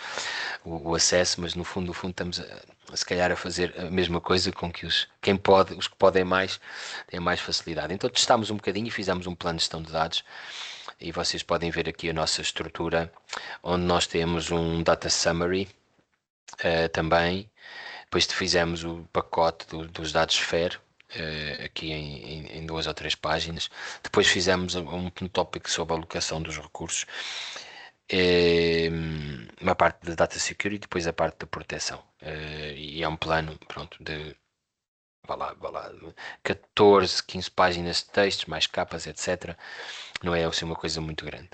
o acesso, mas no fundo estamos se calhar a fazer a mesma coisa com que os que podem mais, têm mais facilidade. Então testámos um bocadinho e fizemos um plano de gestão de dados, e vocês podem ver aqui a nossa estrutura, onde nós temos um data summary também. Depois fizemos o pacote dos dados FAIR, aqui em 2 ou 3 páginas. Depois fizemos um tópico sobre a alocação dos recursos, uma parte de data security, depois a parte de proteção, e é um plano, pronto, de vá lá, 14, 15 páginas de textos, mais capas, etc. Não é assim uma coisa muito grande.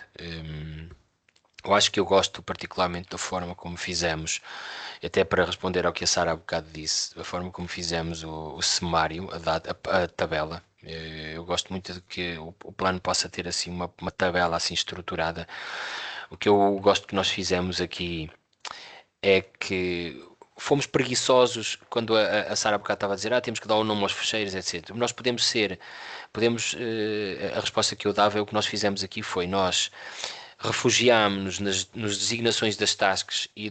Eu acho que eu gosto particularmente da forma como fizemos, até para responder ao que a Sara há bocado disse, a forma como fizemos o sumário, a tabela. Eu gosto muito de que o plano possa ter assim uma tabela assim estruturada. O que eu gosto que nós fizemos aqui é que fomos preguiçosos quando a Sara há bocado estava a dizer, temos que dar o nome aos fecheiros, etc. Nós a resposta que eu dava é o que nós fizemos aqui foi, nós refugiámos-nos nas designações das tasks e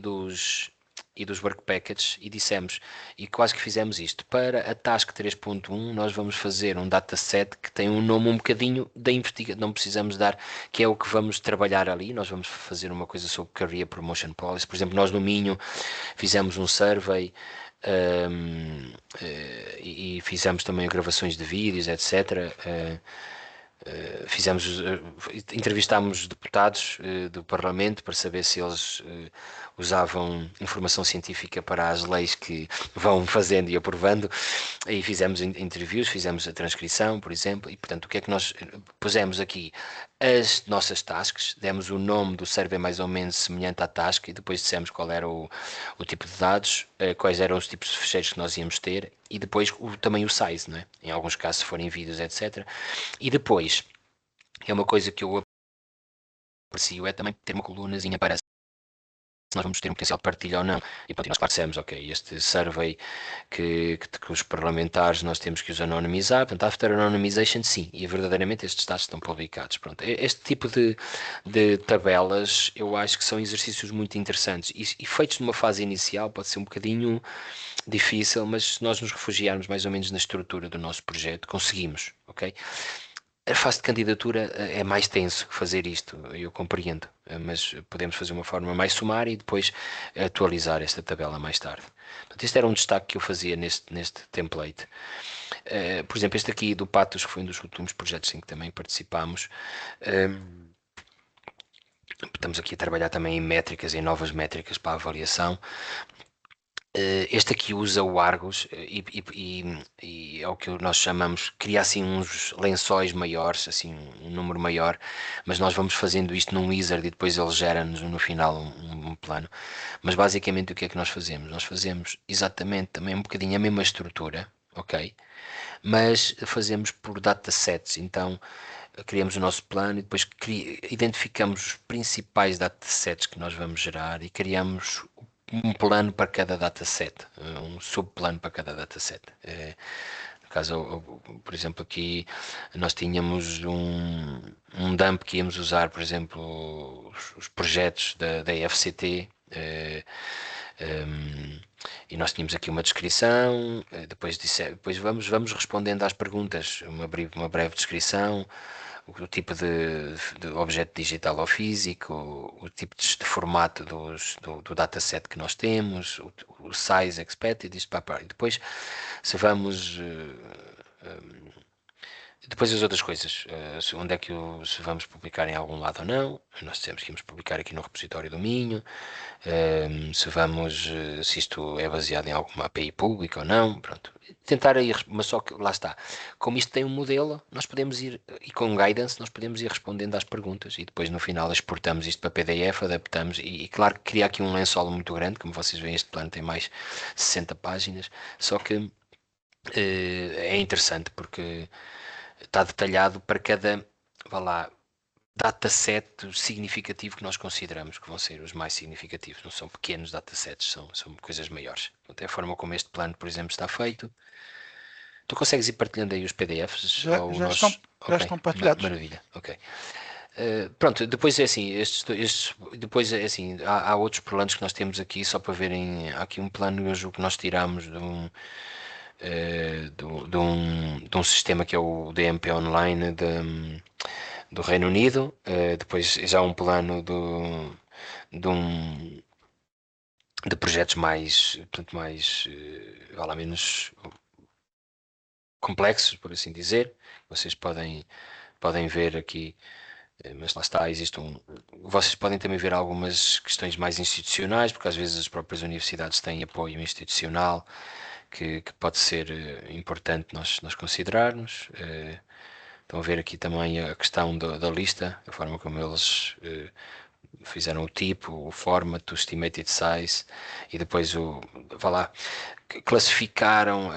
e dos work packages e dissemos, e quase que fizemos isto, para a task 3.1 nós vamos fazer um dataset que tem um nome um bocadinho da investigação, não precisamos dar, que é o que vamos trabalhar ali, nós vamos fazer uma coisa sobre Career Promotion Policy, por exemplo, nós no Minho fizemos um survey e fizemos também gravações de vídeos, etc. Entrevistámos deputados do Parlamento para saber se eles usavam informação científica para as leis que vão fazendo e aprovando, e fizemos interviews, fizemos a transcrição, por exemplo, e portanto o que é que nós pusemos aqui? As nossas tasks, demos o nome do survey mais ou menos semelhante à task e depois dissemos qual era o tipo de dados, quais eram os tipos de fecheiros que nós íamos ter e depois também o size, não é? Em alguns casos se forem vídeos, etc. E depois, é uma coisa que eu aprecio, é também ter uma colunazinha para se nós vamos ter um potencial de partilha ou não. E pronto, nós dissemos, ok, este survey que os parlamentares nós temos que os anonimizar, portanto, after anonymization sim, e verdadeiramente estes dados estão publicados. Pronto, este tipo de tabelas eu acho que são exercícios muito interessantes e feitos numa fase inicial pode ser um bocadinho difícil, mas se nós nos refugiarmos mais ou menos na estrutura do nosso projeto, conseguimos, ok? A fase de candidatura é mais tenso fazer isto, eu compreendo, mas podemos fazer uma forma mais sumária e depois atualizar esta tabela mais tarde. Portanto, este era um destaque que eu fazia neste template. Por exemplo, este aqui do Patos, que foi um dos últimos projetos em que também participámos. Estamos aqui a trabalhar também em métricas, em novas métricas para a avaliação. Este aqui usa o Argos e é o que nós chamamos, cria assim uns lençóis maiores, assim um número maior, mas nós vamos fazendo isto num wizard e depois ele gera-nos no final um plano. Mas basicamente o que é que nós fazemos? Nós fazemos exatamente também um bocadinho a mesma estrutura, ok? Mas fazemos por datasets, então criamos o nosso plano e depois identificamos os principais datasets que nós vamos gerar e criamos um plano para cada dataset, um subplano para cada dataset. No caso, por exemplo, aqui nós tínhamos um dump que íamos usar, por exemplo, os projetos da FCT, e nós tínhamos aqui uma descrição, depois vamos respondendo às perguntas, uma breve descrição, o tipo de objeto digital ou físico, o tipo de formato do dataset que nós temos, o size expected, isto para. E depois, se vamos. Depois as outras coisas, onde é que se vamos publicar em algum lado ou não, nós dissemos que íamos publicar aqui no repositório do Minho, se isto é baseado em alguma API pública ou não, pronto. Tentar ir, mas só que lá está, como isto tem um modelo, nós podemos ir, e com guidance, nós podemos ir respondendo às perguntas e depois no final exportamos isto para PDF, adaptamos e claro que cria aqui um lençol muito grande, como vocês veem este plano tem mais 60 páginas, só que é interessante porque está detalhado para cada, vá lá, dataset significativo que nós consideramos que vão ser os mais significativos. Não são pequenos datasets, são coisas maiores. Até a forma como este plano, por exemplo, está feito. Tu consegues ir partilhando aí os PDFs? Já estão partilhados. Maravilha, ok. Pronto, depois é assim, depois é assim, há outros planos que nós temos aqui, só para verem, há aqui um plano, eu julgo que nós tiramos de um sistema que é o DMP Online do Reino Unido, depois já um plano de projetos mais, portanto, vá lá, menos complexos, por assim dizer. Vocês podem ver aqui, mas lá está, vocês podem também ver algumas questões mais institucionais, porque às vezes as próprias universidades têm apoio institucional que pode ser importante nós considerarmos. Estão a ver aqui também a questão da lista, a forma como eles fizeram o tipo, o format, o estimated size e depois vá lá, classificaram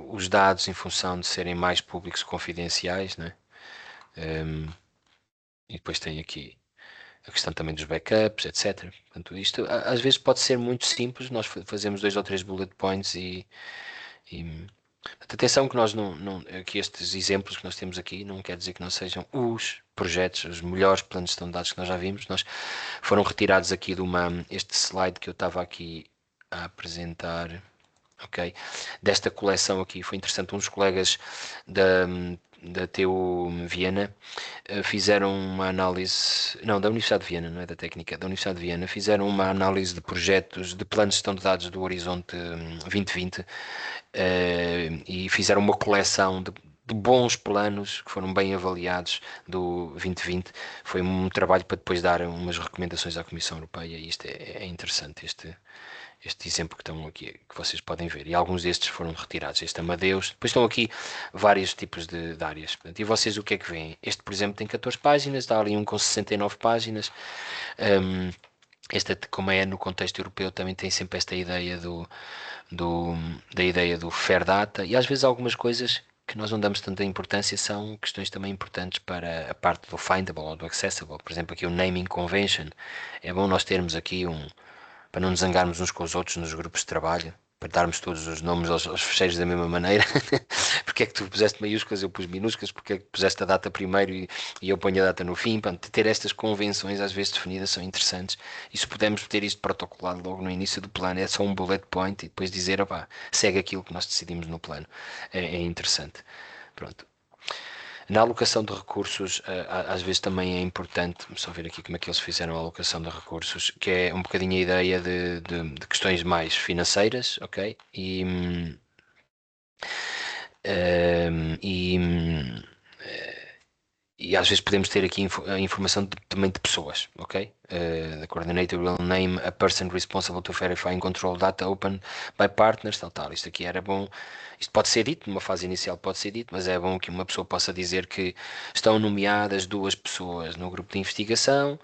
os dados em função de serem mais públicos e confidenciais, né? E depois tem aqui a questão também dos backups, etc. Portanto, isto às vezes pode ser muito simples, nós fazemos 2 ou 3 bullet points e Atenção que nós que estes exemplos que nós temos aqui não quer dizer que não sejam os projetos, os melhores planos de gestão de dados que nós já vimos. Foram retirados aqui este slide que eu estava aqui a apresentar, ok? Desta coleção aqui, foi interessante, uns colegas da TU Viena fizeram uma análise, não, da Universidade de Viena, não é da Técnica, da Universidade de Viena, fizeram uma análise de projetos, de planos de gestão de dados do Horizonte 2020 e fizeram uma coleção de bons planos que foram bem avaliados do 2020. Foi um trabalho para depois dar umas recomendações à Comissão Europeia e isto é interessante, este exemplo que estão aqui, que vocês podem ver, e alguns destes foram retirados, este Amadeus, depois estão aqui vários tipos de áreas. Portanto, e vocês o que é que veem? Este, por exemplo, tem 14 páginas, está ali um com 69 páginas. Este, como é no contexto europeu, também tem sempre esta ideia da ideia do fair data, e às vezes algumas coisas que nós não damos tanta importância são questões também importantes para a parte do findable ou do accessible. Por exemplo, aqui o naming convention, é bom nós termos aqui para não nos zangarmos uns com os outros nos grupos de trabalho, para darmos todos os nomes aos fecheiros da mesma maneira. Porque é que tu puseste maiúsculas, eu pus minúsculas, porque é que puseste a data primeiro e eu ponho a data no fim. Pronto, ter estas convenções às vezes definidas são interessantes, e se pudermos ter isto protocolado logo no início do plano, é só um bullet point e depois dizer, opá, segue aquilo que nós decidimos no plano. É interessante. Pronto. Na alocação de recursos, às vezes também é importante, só ver aqui como é que eles fizeram a alocação de recursos, que é um bocadinho a ideia de questões mais financeiras, ok? E às vezes podemos ter aqui a informação também de pessoas, ok? The coordinator will name a person responsible to verify and control data open by partners, tal. Isto aqui era bom. Isto pode ser dito, numa fase inicial pode ser dito, mas é bom que uma pessoa possa dizer que estão nomeadas 2 pessoas no grupo de investigação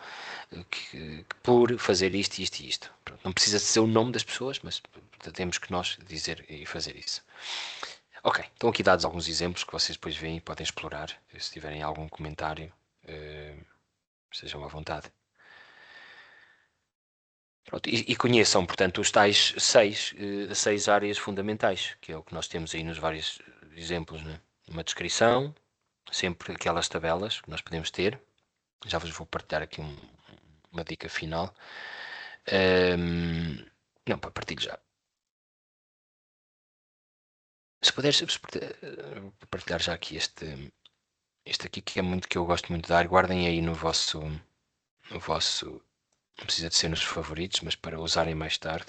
por fazer isto, isto e isto. Pronto, não precisa ser o nome das pessoas, mas temos que nós dizer e fazer isso. Ok, estão aqui dados alguns exemplos que vocês depois veem e podem explorar. Se tiverem algum comentário, estejam à vontade. Pronto, e conheçam, portanto, os tais 6 áreas fundamentais, que é o que nós temos aí nos vários exemplos, né? Uma descrição, sempre aquelas tabelas que nós podemos ter. Já vos vou partilhar aqui uma dica final. Não, para partilhar já. Se puderes partilhar já aqui este aqui que é muito que eu gosto muito de dar, guardem aí no vosso, não precisa de ser nos favoritos, mas para usarem mais tarde.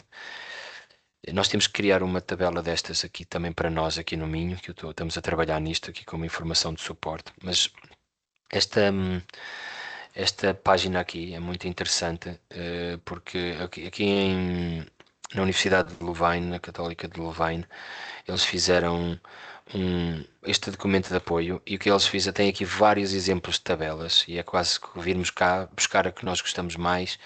Nós temos que criar uma tabela destas aqui também para nós aqui no Minho, que estamos a trabalhar nisto aqui como informação de suporte, mas esta página aqui é muito interessante porque aqui na Universidade de Louvain, na Católica de Louvain, eles fizeram este documento de apoio, e o que eles fizeram, tem aqui vários exemplos de tabelas, e é quase que virmos cá buscar a que nós gostamos mais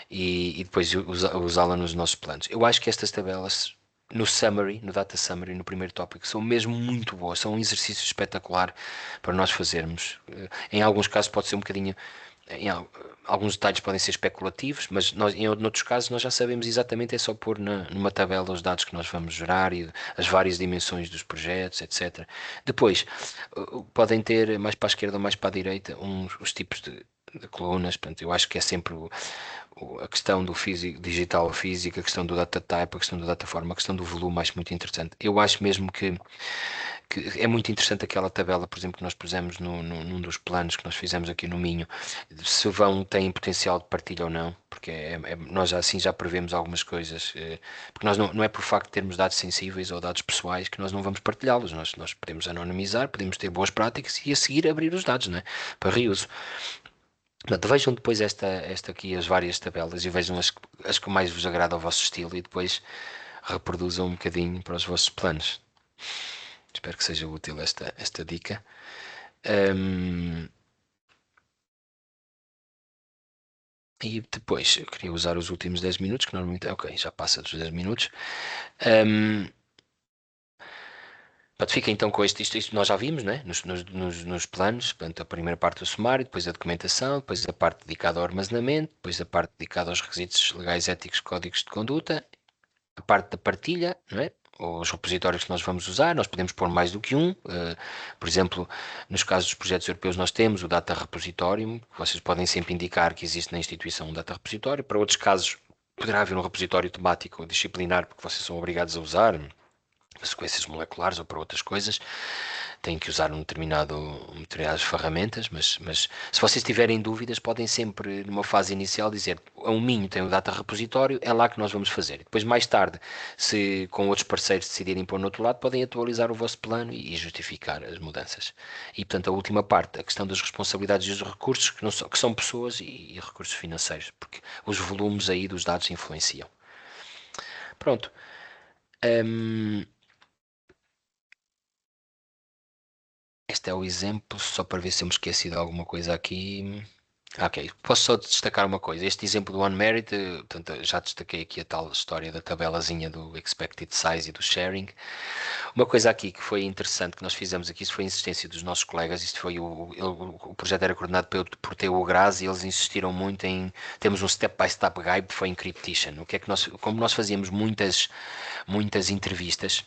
e depois usá-la nos nossos planos. Eu acho que estas tabelas no summary, no data summary, no primeiro tópico, são mesmo muito boas, são um exercício espetacular para nós fazermos. Em alguns casos pode ser um bocadinho, alguns detalhes podem ser especulativos, mas em outros casos nós já sabemos exatamente, é só pôr numa tabela os dados que nós vamos gerar e as várias dimensões dos projetos, etc. Depois, podem ter mais para a esquerda ou mais para a direita os tipos de colunas. Portanto, eu acho que é sempre a questão do digital ou físico, a questão do data type, a questão do data form, a questão do volume, acho muito interessante. Eu acho mesmo que é muito interessante aquela tabela, por exemplo, que nós pusemos num dos planos que nós fizemos aqui no Minho, se têm potencial de partilha ou não, porque nós assim já prevemos algumas coisas, porque nós não é por facto de termos dados sensíveis ou dados pessoais que nós não vamos partilhá-los. Nós podemos anonimizar, podemos ter boas práticas e a seguir abrir os dados, não é? Para reuso. Portanto, vejam depois esta aqui, as várias tabelas, e vejam as que mais vos agrada ao vosso estilo, e depois reproduzam um bocadinho para os vossos planos. Espero que seja útil esta dica. E depois, eu queria usar os últimos 10 minutos, que normalmente, ok, já passa dos 10 minutos. Fica então com isto nós já vimos, né? nos planos, portanto, a primeira parte do sumário, depois a documentação, depois a parte dedicada ao armazenamento, depois a parte dedicada aos requisitos legais, éticos, códigos de conduta, a parte da partilha, não é? os repositórios que nós vamos usar. Nós podemos pôr mais do que um. Por exemplo, nos casos dos projetos europeus nós temos o Data Repositorium, que vocês podem sempre indicar que existe na instituição um Data Repositório. Para outros casos poderá haver um repositório temático ou disciplinar, porque vocês são obrigados a usar sequências moleculares ou para outras coisas, têm que usar determinadas ferramentas, mas se vocês tiverem dúvidas, podem sempre, numa fase inicial, dizer o Minho tem o Data Repositório, é lá que nós vamos fazer. Depois, mais tarde, se com outros parceiros decidirem pôr no outro lado, podem atualizar o vosso plano e justificar as mudanças. E, portanto, a última parte, a questão das responsabilidades e dos recursos, que são pessoas e recursos financeiros, porque os volumes aí dos dados influenciam. Pronto. Este é o exemplo, só para ver se eu me esqueci de alguma coisa aqui. Ok, posso só destacar uma coisa. Este exemplo do OneMerit, portanto, já destaquei aqui a tal história da tabelazinha do Expected Size e do Sharing. Uma coisa aqui que foi interessante que nós fizemos aqui, isso foi a insistência dos nossos colegas, isto foi o projeto era coordenado por TU Graz e eles insistiram muito em, temos um step-by-step guide for encryption. O que é que como nós fazíamos muitas entrevistas,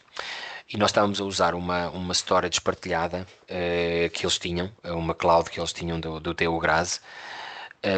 e nós estávamos a usar uma storage partilhada que eles tinham, uma cloud que eles tinham do TU Graz.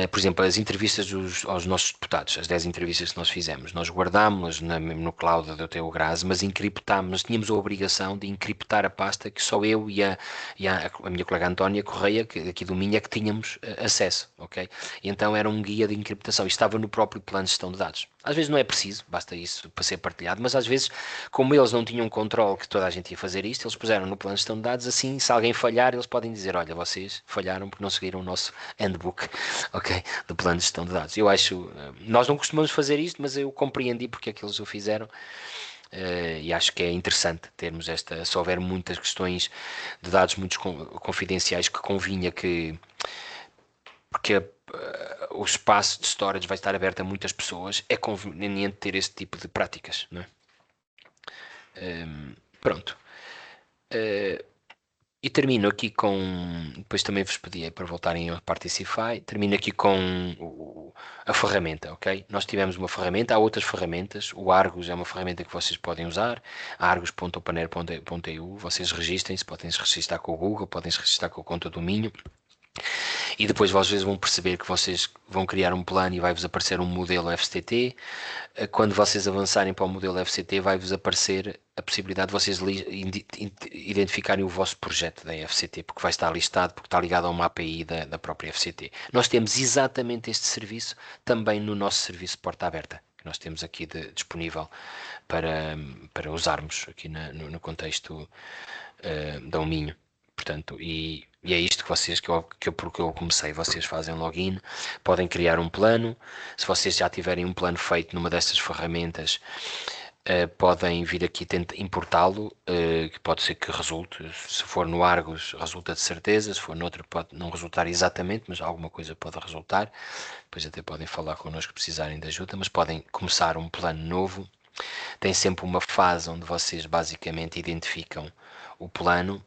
Por exemplo, as entrevistas aos nossos deputados, as 10 entrevistas que nós fizemos, nós guardámos-las no cloud do TU Graz, mas encriptámos, tínhamos a obrigação de encriptar a pasta que só eu e a minha colega Antónia Correia, aqui do Minho, é que tínhamos acesso, ok? E então era um guia de encriptação, e estava no próprio plano de gestão de dados. Às vezes não é preciso, basta isso para ser partilhado, mas às vezes, como eles não tinham controle que toda a gente ia fazer isto, eles puseram no plano de gestão de dados, assim, se alguém falhar, eles podem dizer, olha, vocês falharam porque não seguiram o nosso handbook, ok, do plano de gestão de dados. Eu acho, nós não costumamos fazer isto, mas eu compreendi porque é que eles o fizeram. E acho que é interessante termos se houver muitas questões de dados muito confidenciais que convinha porque o espaço de storage vai estar aberto a muitas pessoas, é conveniente ter esse tipo de práticas, não é? Pronto. E termino aqui com, depois também vos pedi para voltarem a Particify, termino aqui com a ferramenta, ok? Nós tivemos uma ferramenta, há outras ferramentas, o Argus é uma ferramenta que vocês podem usar, argus.openair.eu, vocês registrem-se, podem se registrar com o Google, podem se registrar com a conta do Minho, e depois vocês vão perceber que vocês vão criar um plano e vai-vos aparecer um modelo FCT. Quando vocês avançarem para o modelo FCT, vai-vos aparecer a possibilidade de vocês identificarem o vosso projeto da FCT, porque vai estar listado, porque está ligado a uma API da própria FCT. Nós temos exatamente este serviço também no nosso serviço Porta Aberta, que nós temos aqui disponível para usarmos aqui no contexto da Minho. Portanto, e é isto porque eu comecei, vocês fazem login, podem criar um plano, se vocês já tiverem um plano feito numa destas ferramentas, podem vir aqui tentar importá-lo, que pode ser que resulte, se for no Argus resulta de certeza, se for noutro pode não resultar exatamente, mas alguma coisa pode resultar, depois até podem falar connosco se precisarem de ajuda, mas podem começar um plano novo, tem sempre uma fase onde vocês basicamente identificam o plano,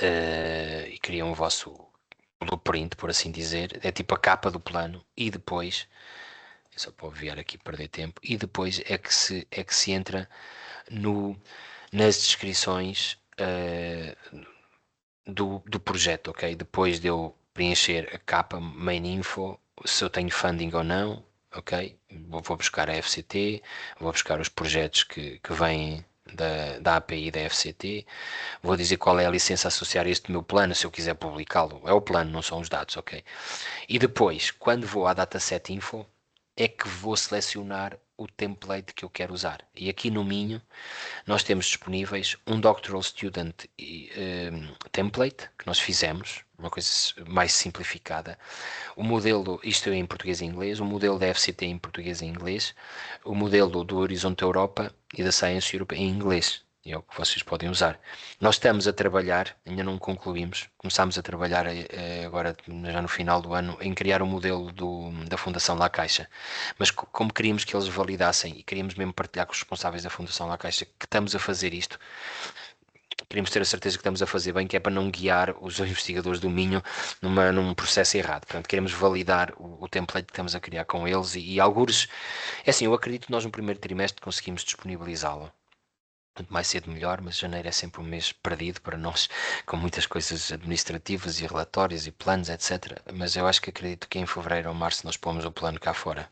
e criam o vosso blueprint, por assim dizer, é tipo a capa do plano, e depois, só para enviar aqui perder tempo, e depois é que se entra nas descrições do projeto, ok? Depois de eu preencher a capa main info, se eu tenho funding ou não, ok? Vou buscar a FCT, vou buscar os projetos que vêm da API da FCT, vou dizer qual é a licença a associar a este meu plano, se eu quiser publicá-lo, é o plano, não são os dados, ok? E depois, quando vou à dataset info, é que vou selecionar o template que eu quero usar. E aqui no Minho, nós temos disponíveis um Doctoral Student template, que nós fizemos, uma coisa mais simplificada. O modelo, isto é em português e inglês, o modelo da FCT em português e inglês, o modelo do Horizonte Europa e da Science Europe em inglês. É o que vocês podem usar. Nós estamos a trabalhar, ainda não concluímos, começámos a trabalhar agora já no final do ano em criar um modelo da Fundação La Caixa, mas como queríamos que eles validassem e queríamos mesmo partilhar com os responsáveis da Fundação La Caixa que estamos a fazer isto, queríamos ter a certeza que estamos a fazer bem, que é para não guiar os investigadores do Minho num processo errado. Portanto, queremos validar o template que estamos a criar com eles e algures, é assim, eu acredito que nós no primeiro trimestre conseguimos disponibilizá-lo. Quanto mais cedo melhor, mas janeiro é sempre um mês perdido para nós, com muitas coisas administrativas e relatórios e planos, etc. Mas eu acho que acredito que em fevereiro ou março nós pomos o plano cá fora.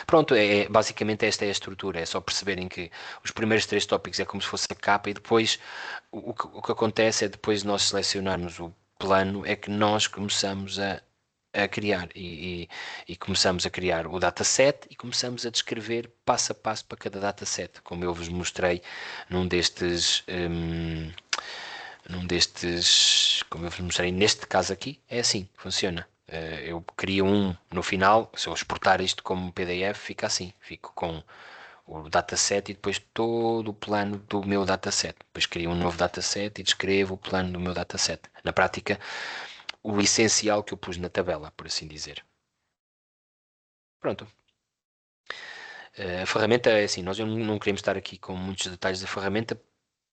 Pronto, basicamente esta é a estrutura, é só perceberem que os primeiros 3 tópicos é como se fosse a capa e depois o que acontece é depois de nós selecionarmos o plano é que nós começamos a criar e começamos a criar o dataset e começamos a descrever passo a passo para cada dataset, como eu vos mostrei num destes, como eu vos mostrei neste caso aqui, é assim que funciona. Eu crio no final, se eu exportar isto como PDF, fica assim, fico com o dataset e depois todo o plano do meu dataset. Depois crio um novo dataset e descrevo o plano do meu dataset. Na prática, o essencial que eu pus na tabela, por assim dizer. Pronto. A ferramenta é assim, nós não queremos estar aqui com muitos detalhes da ferramenta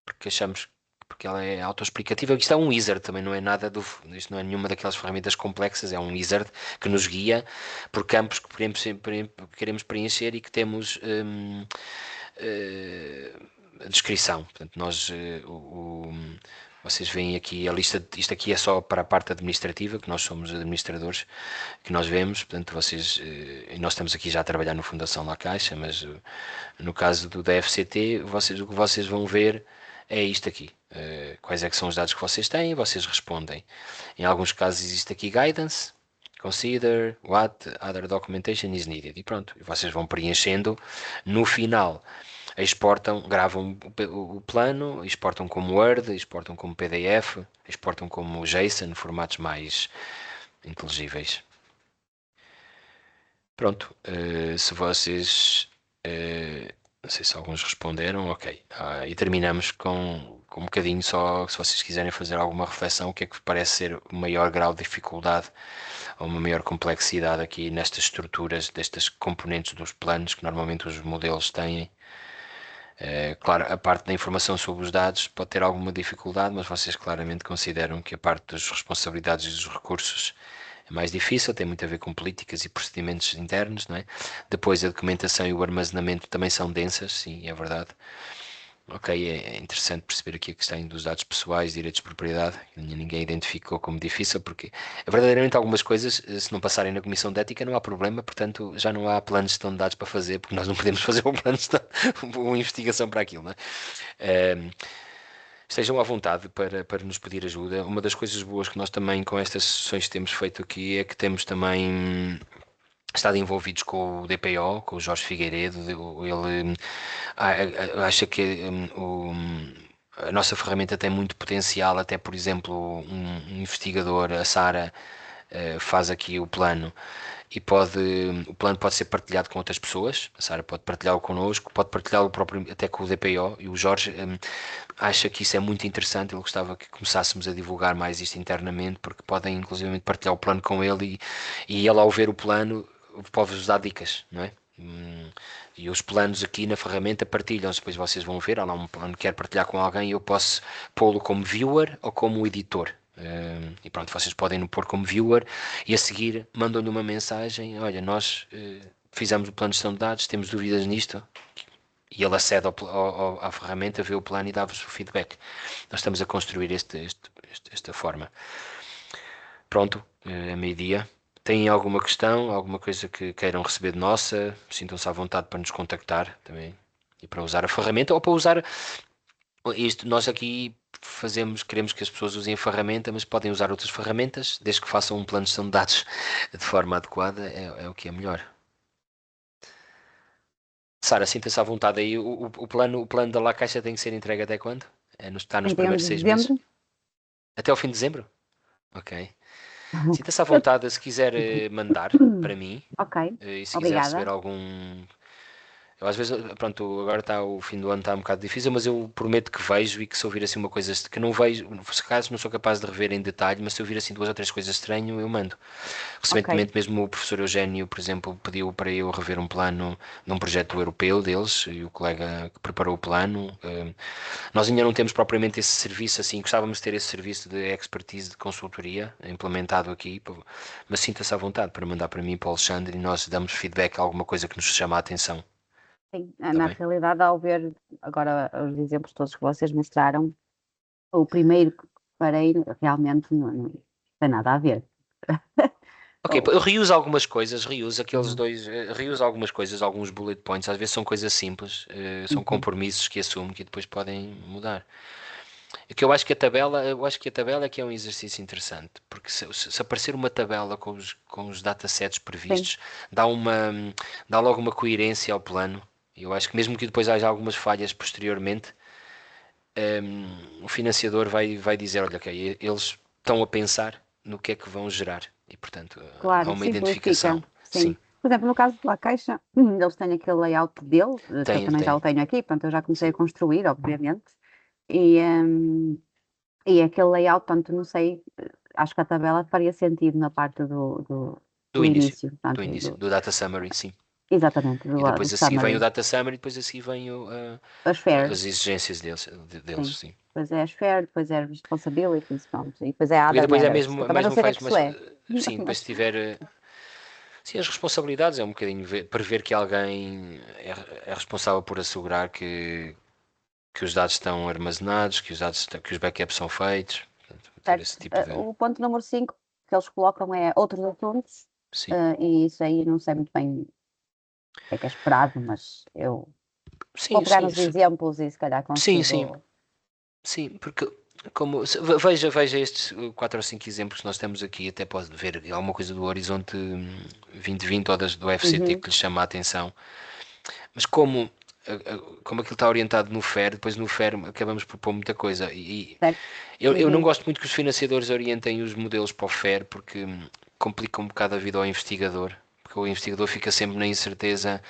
porque achamos porque ela é autoexplicativa. Isto é um wizard, também não é nada isto não é nenhuma daquelas ferramentas complexas, é um wizard que nos guia por campos que queremos preencher e que temos a descrição. Portanto, vocês veem aqui a lista, isto aqui é só para a parte administrativa, que nós somos administradores, que nós vemos, portanto, e nós estamos aqui já a trabalhar no Fundação La Caixa, mas no caso da FCT, o que vocês vão ver é isto aqui. Quais é que são os dados que vocês têm, vocês respondem. Em alguns casos existe aqui guidance, consider what other documentation is needed. E pronto, vocês vão preenchendo. No final, gravam o plano, exportam como Word, exportam como PDF, exportam como JSON, formatos mais inteligíveis. Pronto, se vocês, não sei se alguns responderam, ok. E terminamos com um bocadinho só, se vocês quiserem fazer alguma reflexão, o que é que parece ser o maior grau de dificuldade ou uma maior complexidade aqui nestas estruturas, destas componentes dos planos que normalmente os modelos têm. Claro, a parte da informação sobre os dados pode ter alguma dificuldade, mas vocês claramente consideram que a parte das responsabilidades e dos recursos é mais difícil, tem muito a ver com políticas e procedimentos internos, não é? Depois a documentação e o armazenamento também são densas, sim, é verdade. Ok, é interessante perceber aqui a questão dos dados pessoais, direitos de propriedade, que ninguém identificou como difícil, porque verdadeiramente algumas coisas, se não passarem na Comissão de Ética, não há problema, portanto já não há planos de gestão de dados para fazer, porque nós não podemos fazer um plano de gestão, uma investigação para aquilo, não é? Estejam à vontade para nos pedir ajuda. Uma das coisas boas que nós também com estas sessões temos feito aqui é que temos também estado envolvidos com o DPO, com o Jorge Figueiredo. Ele acha que a nossa ferramenta tem muito potencial, até por exemplo um investigador, a Sara, faz aqui o plano e o plano pode ser partilhado com outras pessoas. A Sara pode partilhá-lo connosco, pode partilhá-lo próprio até com o DPO, e o Jorge acha que isso é muito interessante. Ele gostava que começássemos a divulgar mais isto internamente, porque podem inclusive partilhar o plano com ele e ele, ao ver o plano, pode-vos dar dicas, não é? E os planos aqui na ferramenta partilham-se, depois vocês vão ver, há lá um plano que quer partilhar com alguém e eu posso pô-lo como viewer ou como editor. E pronto, vocês podem no pôr como viewer e a seguir mandam-lhe uma mensagem: olha, nós fizemos o plano de gestão de dados, temos dúvidas nisto, e ele acede à ferramenta, vê o plano e dá-vos o feedback. Nós estamos a construir esta forma. Pronto, é meio-dia. Têm alguma questão, alguma coisa que queiram receber de nossa? Sintam-se à vontade para nos contactar também e para usar a ferramenta ou para usar isto. Nós aqui queremos que as pessoas usem a ferramenta, mas podem usar outras ferramentas, desde que façam um plano de gestão de dados de forma adequada, é o que é melhor. Sara, sinta-se à vontade aí. O plano da La Caixa tem que ser entregue até quando? Está nos 31 primeiros de 6 meses? dezembro. Até ao fim de dezembro? Ok. Sinta-se à vontade se quiser mandar para mim. Ok, E se quiser receber obrigada. algum. Eu às vezes, pronto, agora o fim do ano está um bocado difícil, mas eu prometo que vejo e que se ouvir assim uma coisa que não vejo, se caso não sou capaz de rever em detalhe, mas se ouvir assim 2 ou 3 coisas estranhas, eu mando. Recentemente Ok, mesmo o professor Eugénio, por exemplo, pediu para eu rever um plano de um projeto europeu deles, e o colega que preparou o plano. Nós ainda não temos propriamente esse serviço assim, gostávamos de ter esse serviço de expertise de consultoria implementado aqui, mas sinta-se à vontade para mandar para mim e para o Alexandre e nós damos feedback a alguma coisa que nos chama a atenção. Sim, Tá na bem? realidade, ao ver agora os exemplos todos que vocês mostraram, o primeiro que farei realmente não tem nada a ver. Ok, Ou- eu reuso algumas coisas, reuso aqueles Uhum. dois, reuso algumas coisas, alguns bullet points, às vezes são coisas simples, são Uhum. compromissos que assumo que depois podem mudar. É que eu acho que a tabela é que é um exercício interessante, porque se aparecer uma tabela com os datasets Sim, previstos, dá logo uma coerência ao plano. Eu acho que mesmo que depois haja algumas falhas posteriormente, o financiador vai dizer, olha, ok, eles estão a pensar no que é que vão gerar e, portanto, há claro, uma simplifica. identificação. Sim. Sim, Por exemplo, no caso da Caixa, eles têm aquele layout dele, que eu tem, também já o tem, tenho aqui, portanto, eu já comecei a sim. construir, obviamente. E, e aquele layout, portanto, não sei, acho que a tabela faria sentido na parte Do do início, início, do portanto, início, do data summary, sim. exatamente, E do depois a seguir vem o summary. data summary, depois a seguir vem As as fares, exigências deles, sim. sim. Depois é as fares, depois é as responsibilities, pronto. E depois é Porque other depois é matters. mesmo, Eu é também não mesmo sei o que é faz que isso mais. é. Sim, depois se Mas, tiver. Sim, as responsabilidades é um bocadinho prever que alguém é responsável por assegurar que os dados estão armazenados, que os backups são feitos, portanto, todo certo. esse tipo de. O ponto número 5 que eles colocam é outros assuntos, Sim, e isso aí não sei muito bem o que é esperado, mas eu vou sim, pegar sim, nos exemplos e se calhar sim, sim, consigo. sim, porque veja estes 4 ou 5 exemplos que nós temos aqui, até pode ver alguma coisa do Horizonte 2020 ou do FCT Uhum, que lhes chama a atenção. Mas como aquilo está orientado no FAIR, depois no FAIR acabamos por pôr muita coisa. E certo? eu não Uhum, gosto muito que os financiadores orientem os modelos para o FAIR porque complica um bocado a vida ao investigador. Porque o investigador fica sempre na incerteza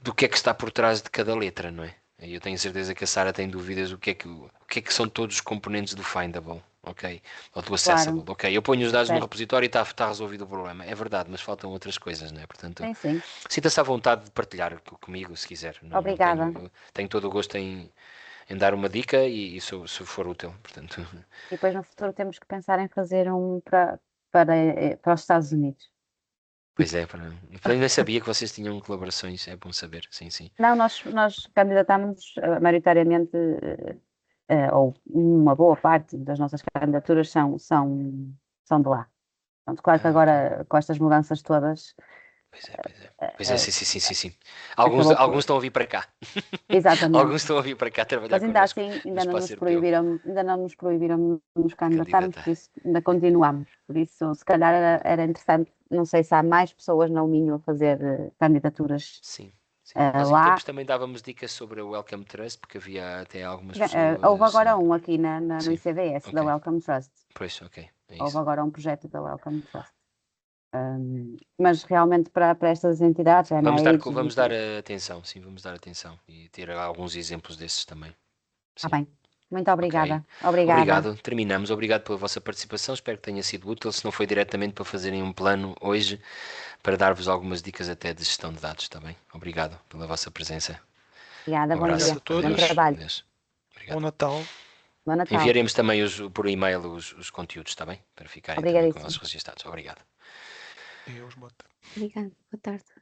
do que é que está por trás de cada letra, não é? E eu tenho certeza que a Sara tem dúvidas o que é que são todos os componentes do Findable, ok? Ou do Accessible, claro, ok? Eu ponho os dados no certo. repositório e está resolvido o problema. É verdade, mas faltam outras coisas, não é? Portanto, Sim, sim. sinta-se à vontade de partilhar comigo, se quiser. Não Obrigada. tenho todo o gosto em dar uma dica e se for útil, portanto. E depois no futuro temos que pensar em fazer um para os Estados Unidos. Pois é, eu nem sabia que vocês tinham colaborações, é bom saber, sim, sim. Não, nós candidatámos maioritariamente, ou uma boa parte das nossas candidaturas são de lá. Portanto, claro que Ah, ok. agora, com estas mudanças todas, Pois é, pois é. Pois é, eh, sim, sim, sim, sim, sim. Alguns, acabou alguns por. estão a vir para cá. Exatamente. Alguns estão a vir para cá trabalhar Mas ainda connosco assim, no espaço europeu. ainda não nos proibiram nos candidatarmos, Candidata. por isso ainda continuamos. Por isso, se calhar era interessante, não sei se há mais pessoas na Minho a fazer candidaturas Sim, sim. Nós em tempos lá. também dávamos dicas sobre a Welcome Trust, porque havia até algumas Houve pessoas. agora um aqui no Sim, ICBS, da ok. Welcome Trust. Pois, ok. É Houve isso. agora um projeto da Welcome Trust. Mas realmente para estas entidades, a NIH, Vamos dar atenção, sim, vamos dar atenção e ter alguns exemplos desses também. está Sim, bem. Muito ok. obrigada. Obrigada. Obrigado, terminamos. Obrigado pela vossa participação. Espero que tenha sido útil. Se não foi diretamente para fazerem um plano hoje, para dar-vos algumas dicas até de gestão de dados, está bem? Obrigado pela vossa presença. Obrigada, Um bom Obrigado abraço. a dia. Bom Adeus. todos. trabalho. Adeus. Bom Obrigado. Natal. Bom Natal. Enviaremos também por e-mail os conteúdos, está bem? Para ficarem também com Obrigadíssimo. eles registados. Obrigado. Deus, boa tarde. Obrigada. Boa tarde.